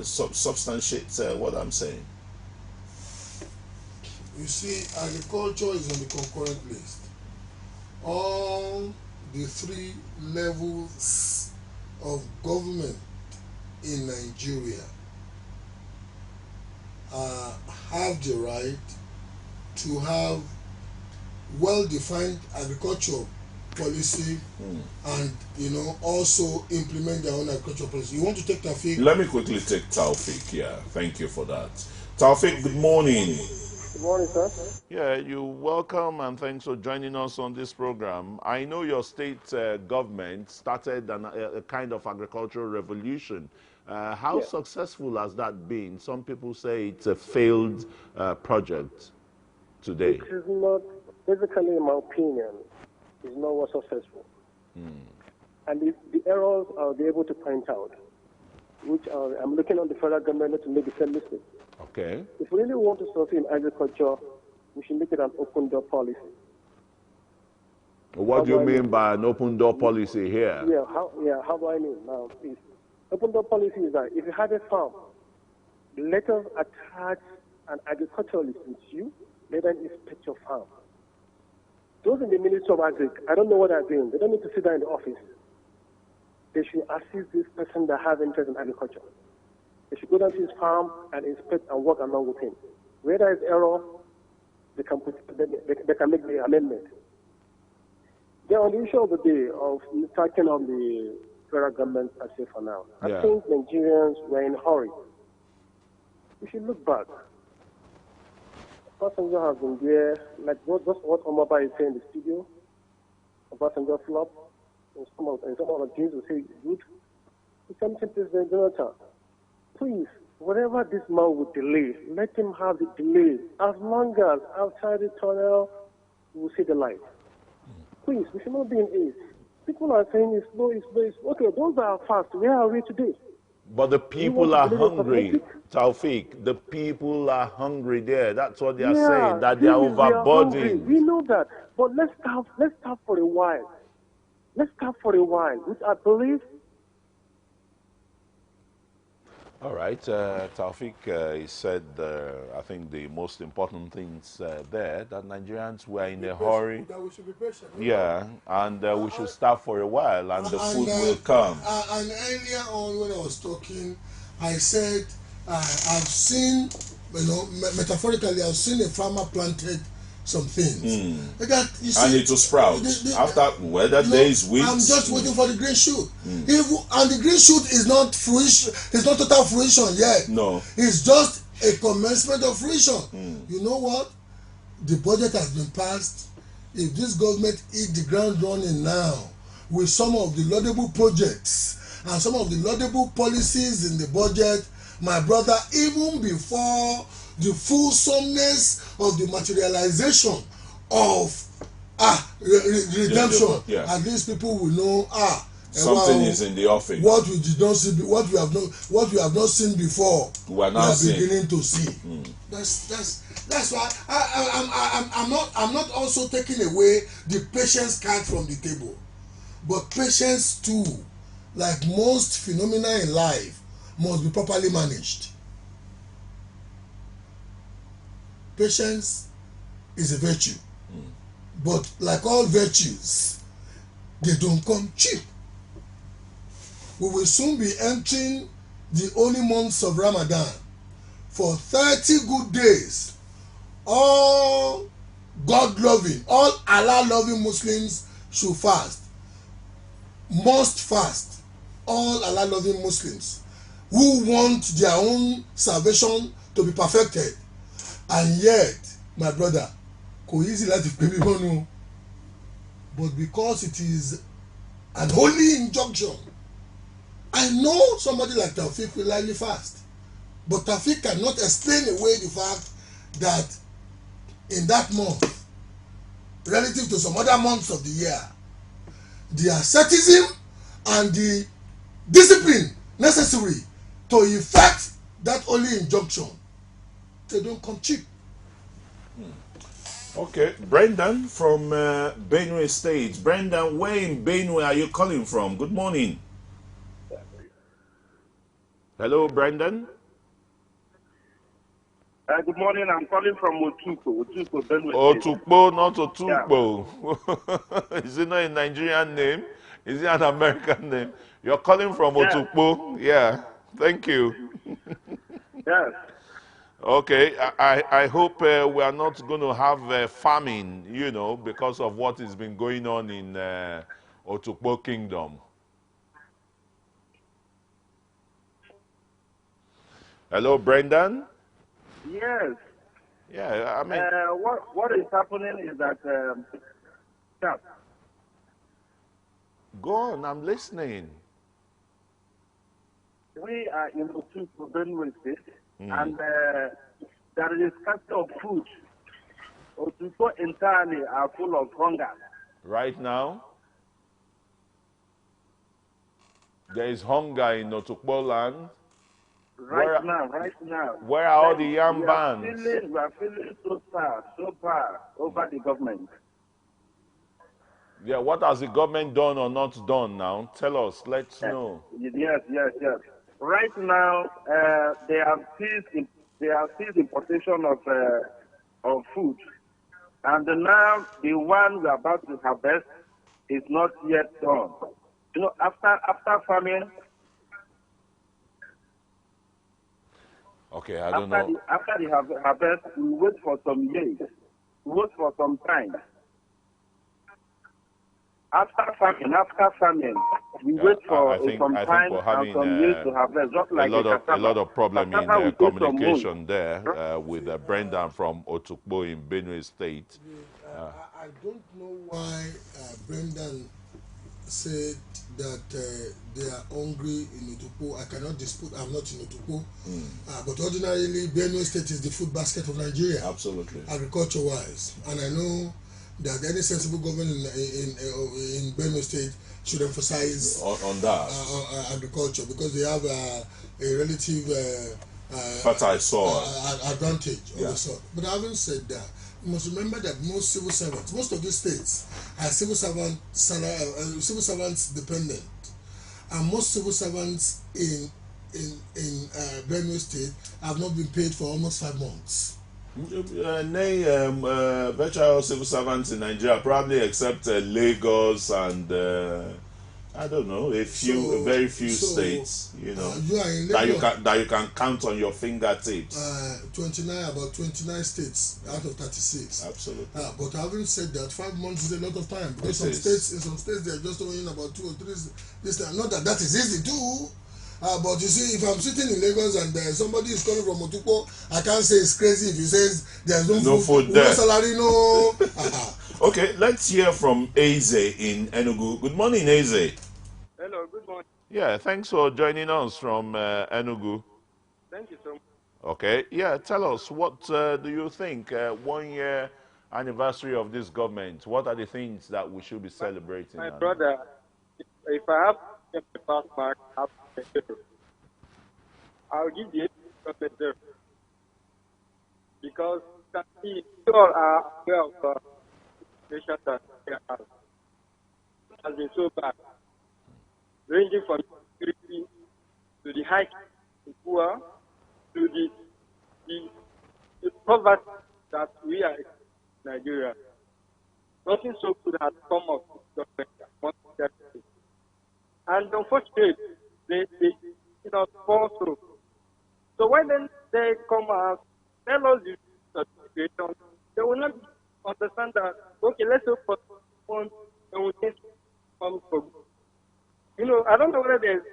substantiate what I'm saying. You see, agriculture is on the concurrent list. All the 3 levels of government in Nigeria have the right to have well-defined agricultural policy and, you know, also implement their own agricultural policy. You want to take Taufik? Let me quickly take Taufik. Yeah, thank you for that. Taufik, good morning. Good morning, sir. Yeah, you're welcome, and thanks for joining us on this program. I know your state government started a kind of agricultural revolution. How successful has that been? Some people say it's a failed project today. It is not, basically, in my opinion, is not what successful. And the errors I'll be able to point out, which I'm looking on the federal government not to make the same mistake. Okay. If we really want to succeed in agriculture, we should make it an open door policy. What do you mean by an open door policy here? How do I mean? Now, Open door policy is that if you have a farm, let us attach an agriculturalist with you, let them inspect your farm. Those in the Ministry of Agri, I don't know what they're doing. They don't need to sit down in the office. They should assist this person that has interest in agriculture. They should go down to his farm and inspect and work along with him. Where there is error, they can make the amendment. Then on the issue of the day of talking on the federal government, I say for now, I think Nigerians were in a hurry. We should look back. Obasanjo has been there, like what Omaba is saying in the studio. Obasanjo flop. And some of the things we say good. The same thing President Jonathan. Please, whatever this man would delay, let him have the delay. As long as outside the tunnel, we will see the light. Please, we should not be in haste. People are saying it's slow, it's slow, it's slow. Okay, those are fast. Where are we today? But the people are hungry, Taufik. The people are hungry there. That's what they are saying, that they are overburdened. We know that. But let's stop for a while. Let's stop for a while, which I believe. All right, Taufik, he said, I think the most important things there, that Nigerians were in a hurry. That we should be patient. Yeah, and we should stop for a while, and the food will come. And earlier on when I was talking, I said, I've seen, metaphorically, I've seen a farmer planted some things. That, you see, and it will sprout. After whether days, weeks. I'm just waiting for the green shoot. And the green shoot is not fruition, it's not total fruition yet. No. It's just a commencement of fruition. You know what? The budget has been passed. If this government hit the ground running now with some of the laudable projects and some of the laudable policies in the budget, my brother, even before the fulsomeness of the materialization of redemption, at least people will know something is in the offing. What we did not see, what we have not seen before, we are beginning to see. That's why I'm not also taking away the patience card from the table, but patience too, like most phenomena in life, must be properly managed. Patience is a virtue, but like all virtues, they don't come cheap. We will soon be entering the holy months of Ramadan. For 30 good days, all God-loving, all Allah-loving Muslims should fast. Must fast. All Allah-loving Muslims who want their own salvation to be perfected. And yet, my brother, easy like the but because it is an holy injunction, I know somebody like Taufik will likely fast, but Taufik cannot explain away the fact that in that month, relative to some other months of the year, the asceticism and the discipline necessary to effect that holy injunction, they don't come cheap. Okay, Brendan from Benue State. Brendan, where in Benue are you calling from? Good morning. Hello, Brendan. Good morning. I'm calling from Otukpo, Benue State. Otukpo, not Otukpo. Yeah. Is it not a Nigerian name? Is it an American name? You're calling from Otukpo? Yeah. Thank you. Yes. Okay, I hope we are not going to have famine, because of what has been going on in Otukpo Kingdom. Hello, Brendan? Yes. Yeah, I mean... what is happening is that... Go on, I'm listening. We are in Otukpo, Benue State. And there is scarcity of food. Otukpo entirely are full of hunger. Right now? There is hunger in Otukpo land? Right now. Where are all the yam bands? We are feeling so far over the government. Yeah, what has the government done or not done now? Tell us. Let's know. Yes. Right now, they have ceased importation of food, and now the one we are about to harvest is not yet done. You know, after farming. Okay, I don't know. After the harvest, we wait for some years. We wait for some time. After farming, we wait for some time and some years to harvest. Just like a lot of problem in communication there with Brendan from Otukbo in Benue State. I don't know why Brendan said that they are hungry in Otukpo. I cannot dispute. I'm not in Otukpo, but ordinarily Benue State is the food basket of Nigeria. Absolutely, agriculture-wise, and I know that any sensible government in Benue State should emphasize on that agriculture, because they have a relative fertile soil advantage of the soil. But having said that, you must remember that most civil servants, most of these states are civil servants dependent, and most civil servants in Benue State have not been paid for almost 5 months. Virtual civil servants in Nigeria, probably except Lagos and I don't know, very few states, you know, you are in Lagos, that you can count on your fingertips. About 29 states out of 36. Absolutely. But having said that, 5 months is a lot of time, because in some states they are just owing about 2 or 3. Not that is easy too. But you see, if I'm sitting in Lagos and somebody is calling from Otukpo, I can't say it's crazy if he says there's no food there. No salary, no. Okay, let's hear from Eze in Enugu. Good morning, Eze. Hello, good morning. Yeah, thanks for joining us from Enugu. Thank you so much. Okay, yeah, tell us, what do you think? 1 year anniversary of this government, what are the things that we should be celebrating? My brother, if I have to get my pass back, I'll give the 8% because we all are aware of the situation that has been so bad, ranging from security to the high to poor to the poverty that we are in Nigeria. Nothing so good has come of this government. And unfortunately, they fall through. So when then they come out, tell us the situation, they will not understand that, okay, let's hope for one and we can come for good. You know, I don't know whether there's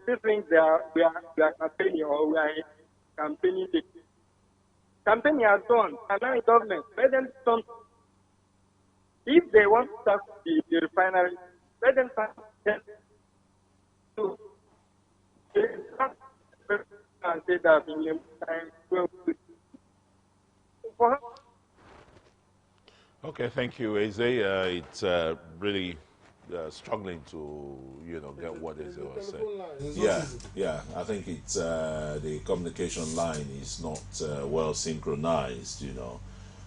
still things we are campaigning or we are campaigning. Campaigning has done, and now in government, let them come. If they want to start the refinery, let them start. And say that in time. Okay, thank you, Eze. It's really struggling to, get what Eze was saying. Yeah. I think it's the communication line is not well synchronized,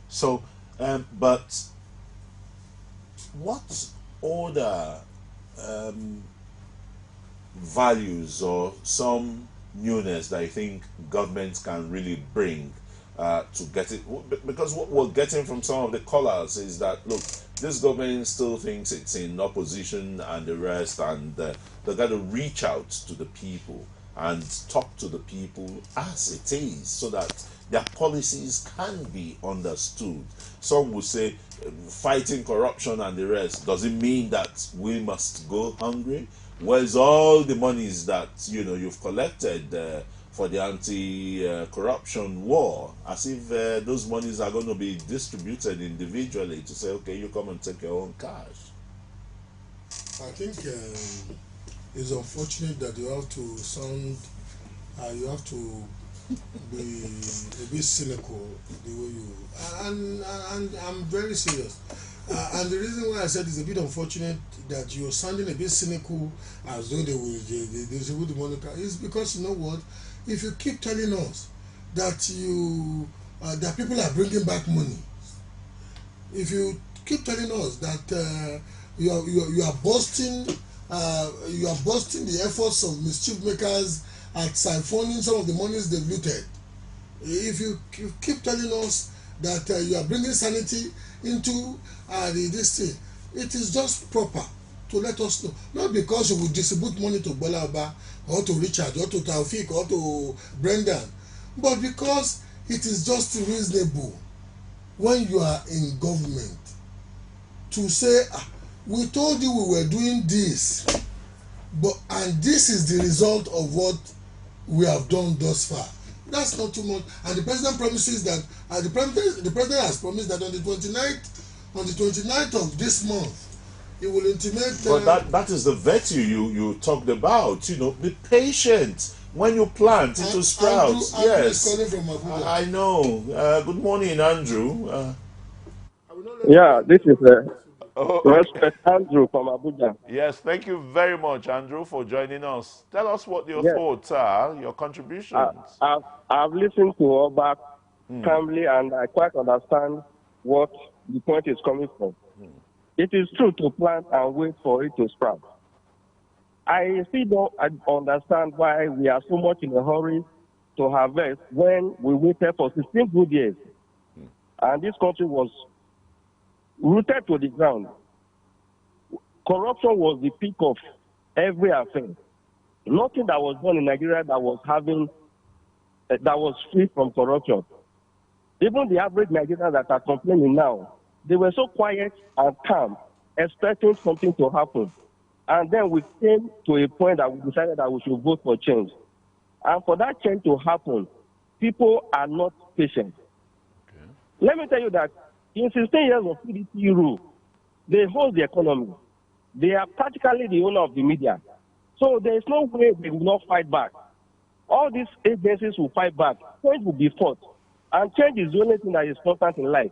So, but what other values or some newness that I think governments can really bring to get it, because what we're getting from some of the callers is that, look, this government still thinks it's in opposition and the rest, and they've got to reach out to the people and talk to the people as it is so that their policies can be understood. Some will say fighting corruption and the rest doesn't mean that we must go hungry. Where's all the monies that you've collected for the anti-corruption war, as if those monies are going to be distributed individually to say, okay, you come and take your own cash? I think it's unfortunate that you have to sound, you have to be a bit cynical the way you, and I'm very serious. And the reason why I said it's a bit unfortunate that you're sounding a bit cynical as though they will distribute the money is because, you know what, if you keep telling us that that people are bringing back money, if you keep telling us that you are boasting the efforts of mischief makers at siphoning some of the monies they've looted. If you keep telling us that you are bringing sanity into this thing, it is just proper to let us know. Not because you will distribute money to Bola Oba or to Richard or to Taufik or to Brendan, but because it is just reasonable when you are in government to say, we told you we were doing this, and this is the result of what we have done thus far. That's not too much. And the president promises that the president has promised that on the 29th of this month, he will intimate. But that is the virtue you talked about. Be patient. When you plant, it will sprout. Andrew is calling from Abuja. I know. Good morning, Andrew. Yeah, this is Respect Andrew from Abuja. Yes, thank you very much, Andrew, for joining us. Tell us what your Yes. thoughts are, your contributions. I've listened to Oba calmly, and I quite understand what the point is coming from. It is true to plant and wait for it to sprout. I still don't understand why we are so much in a hurry to harvest when we waited for 16 good years. And this country was rooted to the ground. Corruption was the peak of every affair. Nothing that was done in Nigeria that was free from corruption. Even the average Nigerians that are complaining now, they were so quiet and calm, expecting something to happen. And then we came to a point that we decided that we should vote for change. And for that change to happen, people are not patient. Okay. Let me tell you that in 16 years of PDP rule, they hold the economy. They are practically the owner of the media. So there is no way they will not fight back. All these agencies will fight back. Change will be fought. And change is the only thing that is constant in life.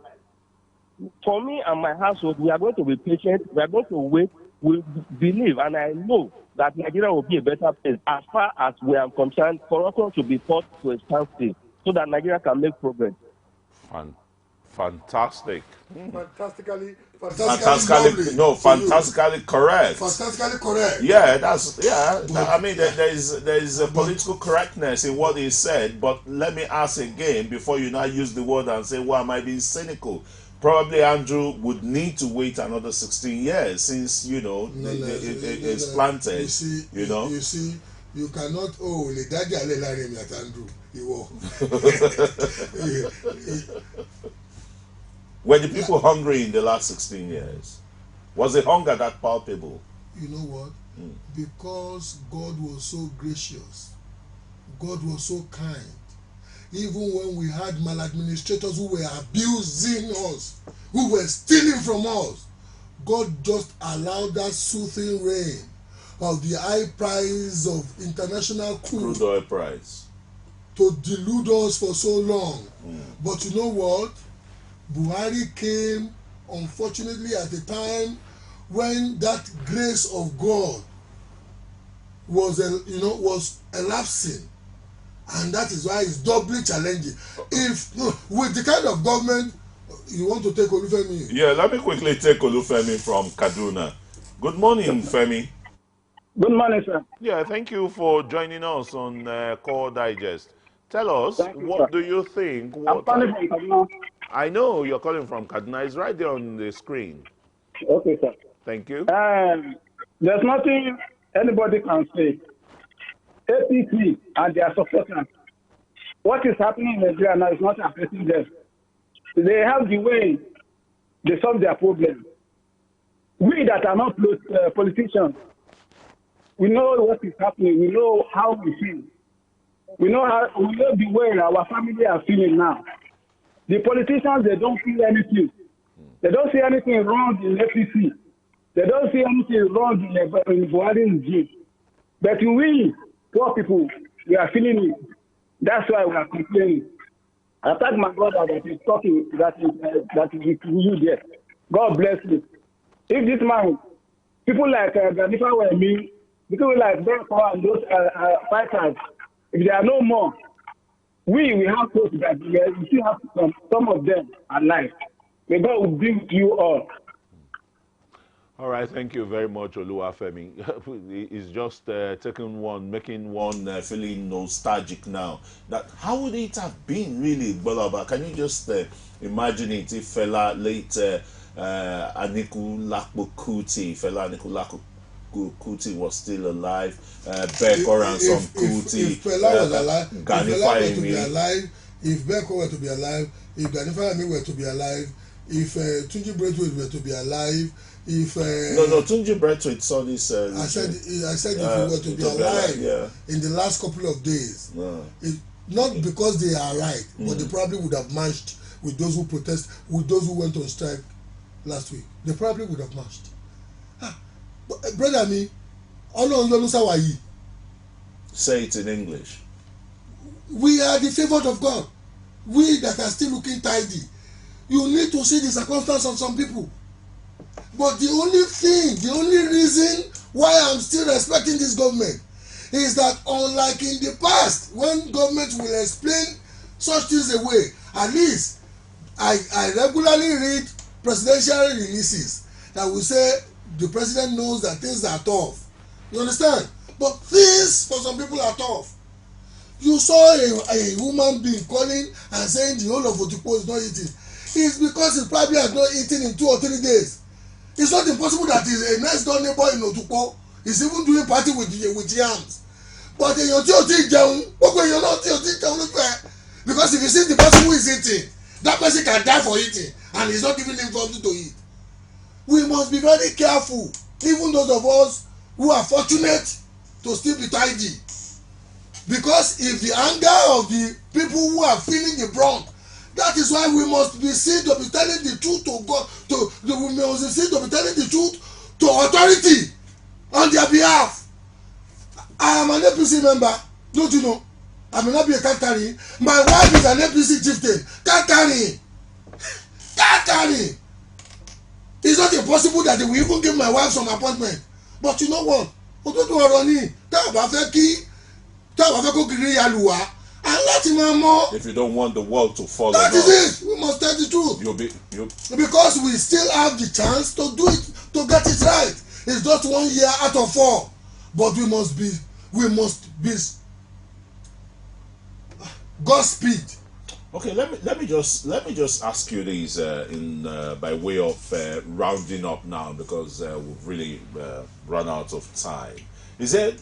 For me and my household, we are going to be patient. We are going to wait. We believe, and I know that Nigeria will be a better place. As far as we are concerned, corruption should be fought to a standstill so that Nigeria can make progress. Fantastic. Fantastically correct. Fantastically correct. Yeah, I mean, there is a political correctness in what he said, but let me ask again before you now use the word and say, "Why am I being cynical?" Probably Andrew would need to wait another 16 years since it's planted. You see, you cannot. Le daddy alelare at Andrew. Were the people hungry in the last 16 years? Was the hunger that palpable? You know what? Because God was so gracious, God was so kind. Even when we had maladministrators who were abusing us, who were stealing from us, God just allowed that soothing rain of the high price of international crude oil price to delude us for so long. But you know what? Buhari came, unfortunately, at a time when that grace of God was elapsing. And that is why it's doubly challenging. If with the kind of government you want to take Olufemi. Yeah, let me quickly take Olufemi from Kaduna. Good morning, Femi. Good morning, sir. Yeah, thank you for joining us on Core Digest. Tell us, what do you think? I'm calling from Kaduna. I know you're calling from Kaduna. It's right there on the screen. Okay, sir. Thank you. There's nothing anybody can say. APC and their supporters. What is happening in Nigeria now is not affecting them. They have the way they solve their problem. We that are not politicians, we know what is happening. We know how we feel. We know the way our family are feeling now. The politicians, they don't feel anything. They don't see anything wrong in APC. They don't see anything wrong in Buhari regime. But we, poor people, we are feeling it. That's why we are complaining. I thank my brother that is talking, that is with you there. God bless you. If this man, people like Ganifa were me, people like Benko and those fighters, if there are no more, we have hope that we still have some of them alive. May God will bring you all. All right, thank you very much, Oluwafemi. It's just making one feeling nostalgic now. That how would it have been really, Bolaba? Can you just imagine it if fella late Anikulapo Kuti was still alive, Beko and some Kuti. If Fela was alive, if Fela were to be alive, if Beko were to be alive, if Ganifayami were to be alive, if Tunji Braithwaite were to be alive, if no, Tunji Braithwaite saw this. I said if he were to be alive in the last couple of days, not because they are right, but they probably would have marched with those who protest, with those who went on strike last week. They probably would have marched. But, brother, me, say it in English. We are the favored of God. We that are still looking tidy. You need to see the circumstance of some people. But the only reason why I'm still respecting this government is that unlike in the past, when government will explain such things away, at least I regularly read presidential releases that will say the president knows that things are tough. You understand? But things for some people are tough. You saw a human being calling and saying the whole of Otukpo is not eating. It's because he probably has not eaten in 2 or 3 days. It's not impossible that a next door neighbor in Otukpo is even doing party with yams. But because if you see the person who is eating, that person can die for eating and he's not giving him something to eat. We must be very careful, even those of us who are fortunate to still be tidy. Because if the anger of the people who are feeling the brunt, that is why we must be seen to be telling the truth to God. We must be seen to be telling the truth to authority on their behalf. I am an APC member. Don't you know? I may not be a Katari. My wife is an APC chieftain. Katari. Katari. It's not impossible that they will even give my wife some appointment. But you know what? If you don't want the world to follow, that is it. We must tell the truth. Because we still have the chance to do it, to get it right. It's just 1 year out of 4, but we must be Godspeed. Okay, let me just ask you this by way of rounding up now, because we've really run out of time. Do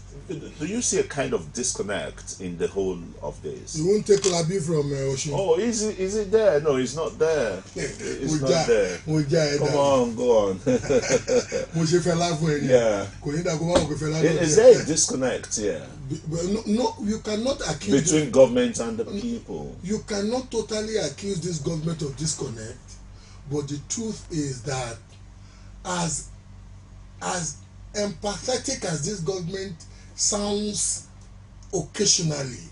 you see a kind of disconnect in the whole of this? You won't take Labi from Oshun. Oh, is it there? No, it's not there. It's not there. Come on, go on. Yeah. Is there a disconnect here? No, you cannot accuse between government and the people. You cannot totally accuse this government of disconnect, but the truth is that as empathetic as this government sounds occasionally,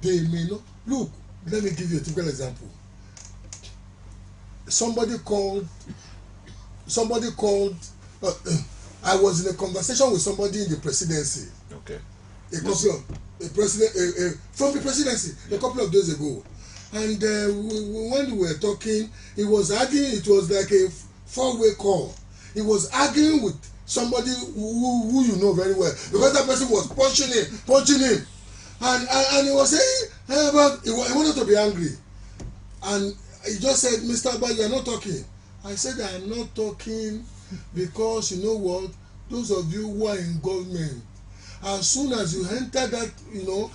they may not. Look, let me give you a typical example. Somebody called. I was in a conversation with somebody in the presidency. Okay. From the presidency a couple of days ago, and when we were talking, he was arguing. It was like a 4-way call. He was arguing with somebody who you know very well, because that person was punching him, and he was saying, hey, but he wanted to be angry, and he just said, Mr. Abba, you are not talking. I said, I am not talking because you know what, those of you who are in government, as soon as you enter that, look,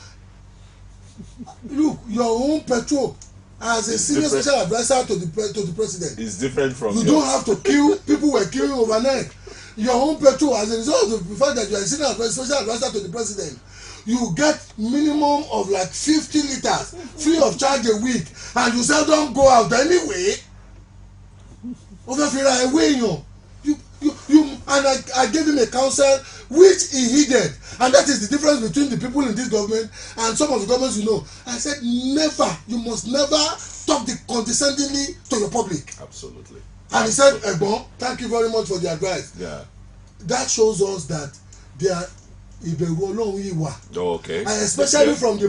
your own petrol as a senior special advisor to the president is different from you. Don't have to kill people who were killing overnight. Your own petrol, as a result of the fact that you are a senior special advisor to the president, you get minimum of like 50 liters free of charge a week, and you say don't go out anyway. And I gave him a counsel which he heeded, and that is the difference between the people in this government and some of the governments you know. I said, you must never talk condescendingly to your public. Absolutely. And he said, Egbon, thank you very much for the advice. Yeah. That shows us that they are okay. And especially from the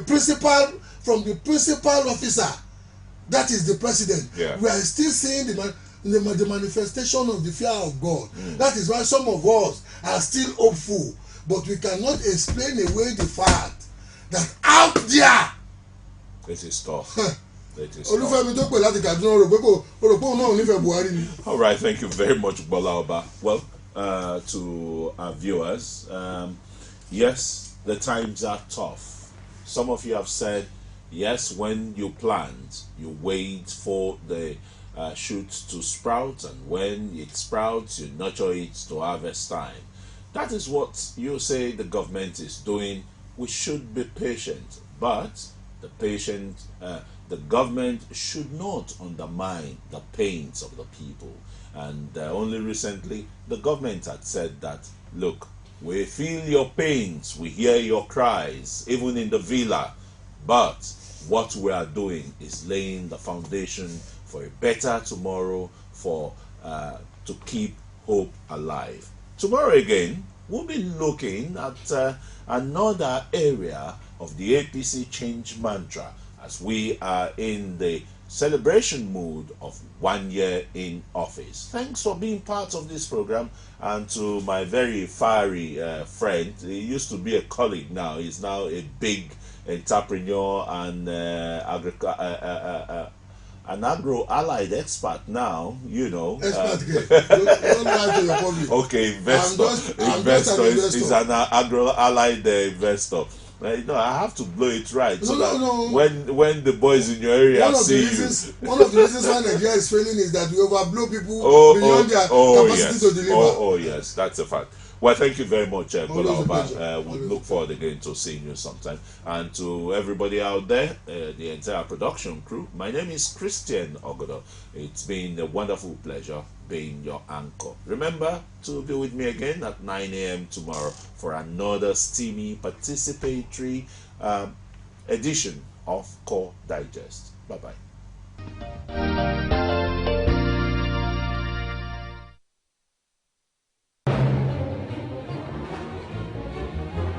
principal officer, that is the president. Yeah. We are still seeing the man. the manifestation of the fear of God. That is why some of us are still hopeful, but we cannot explain away the fact that out there. It is tough. It is All right, thank you very much, GBOLA Oba. Well, to our viewers, yes, the times are tough. Some of you have said, yes, when you plant, you wait for the shoot to sprout, and when it sprouts, you nurture it to harvest time. That is what you say the government is doing. We should be patient, but the government should not undermine the pains of the people. And only recently, the government had said that, look, we feel your pains, we hear your cries, even in the villa, but what we are doing is laying the foundation for a better tomorrow, for to keep hope alive. Tomorrow again, we'll be looking at another area of the APC change mantra, as we are in the celebration mood of 1 year in office. Thanks for being part of this program, and to my very fiery friend. He used to be a colleague, now he's now a big entrepreneur and an agro-allied expert now, you know. Okay, investor. Is an agro-allied investor. You know, I have to blow it right when the boys in your area see you. One of the reasons why Nigeria is failing is that we overblow people beyond their capacity to deliver. Oh yes, that's a fact. Well, thank you very much, GBOLA Oba. We look forward again to seeing you sometime. And to everybody out there, the entire production crew, my name is Christian Ogodo. It's been a wonderful pleasure being your anchor. Remember to be with me again at 9 a.m. tomorrow for another steamy participatory edition of Core Digest. Bye-bye.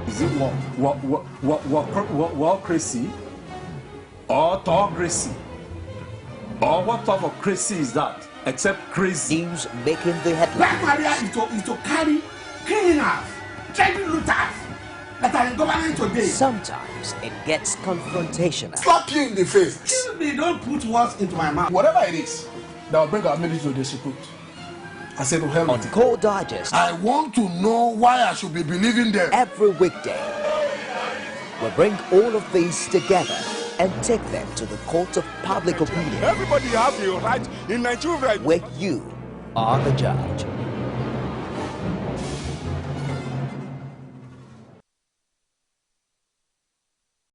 Is it wallcracy or autocracy? Or what type of crazy is that? Except crazy. News making the headlines. Black Maria is to carry criminals, child looters that are in government today. Sometimes it gets confrontational. Slap you in the face. Excuse me, don't put words into my mouth. Whatever it is that will bring our military to disrepute, I said to hell. On Core Digest, I want to know why I should be believing them. Every weekday, we bring all of these together and take them to the court of public opinion. Everybody has a right in Nigeria. Where you are the judge.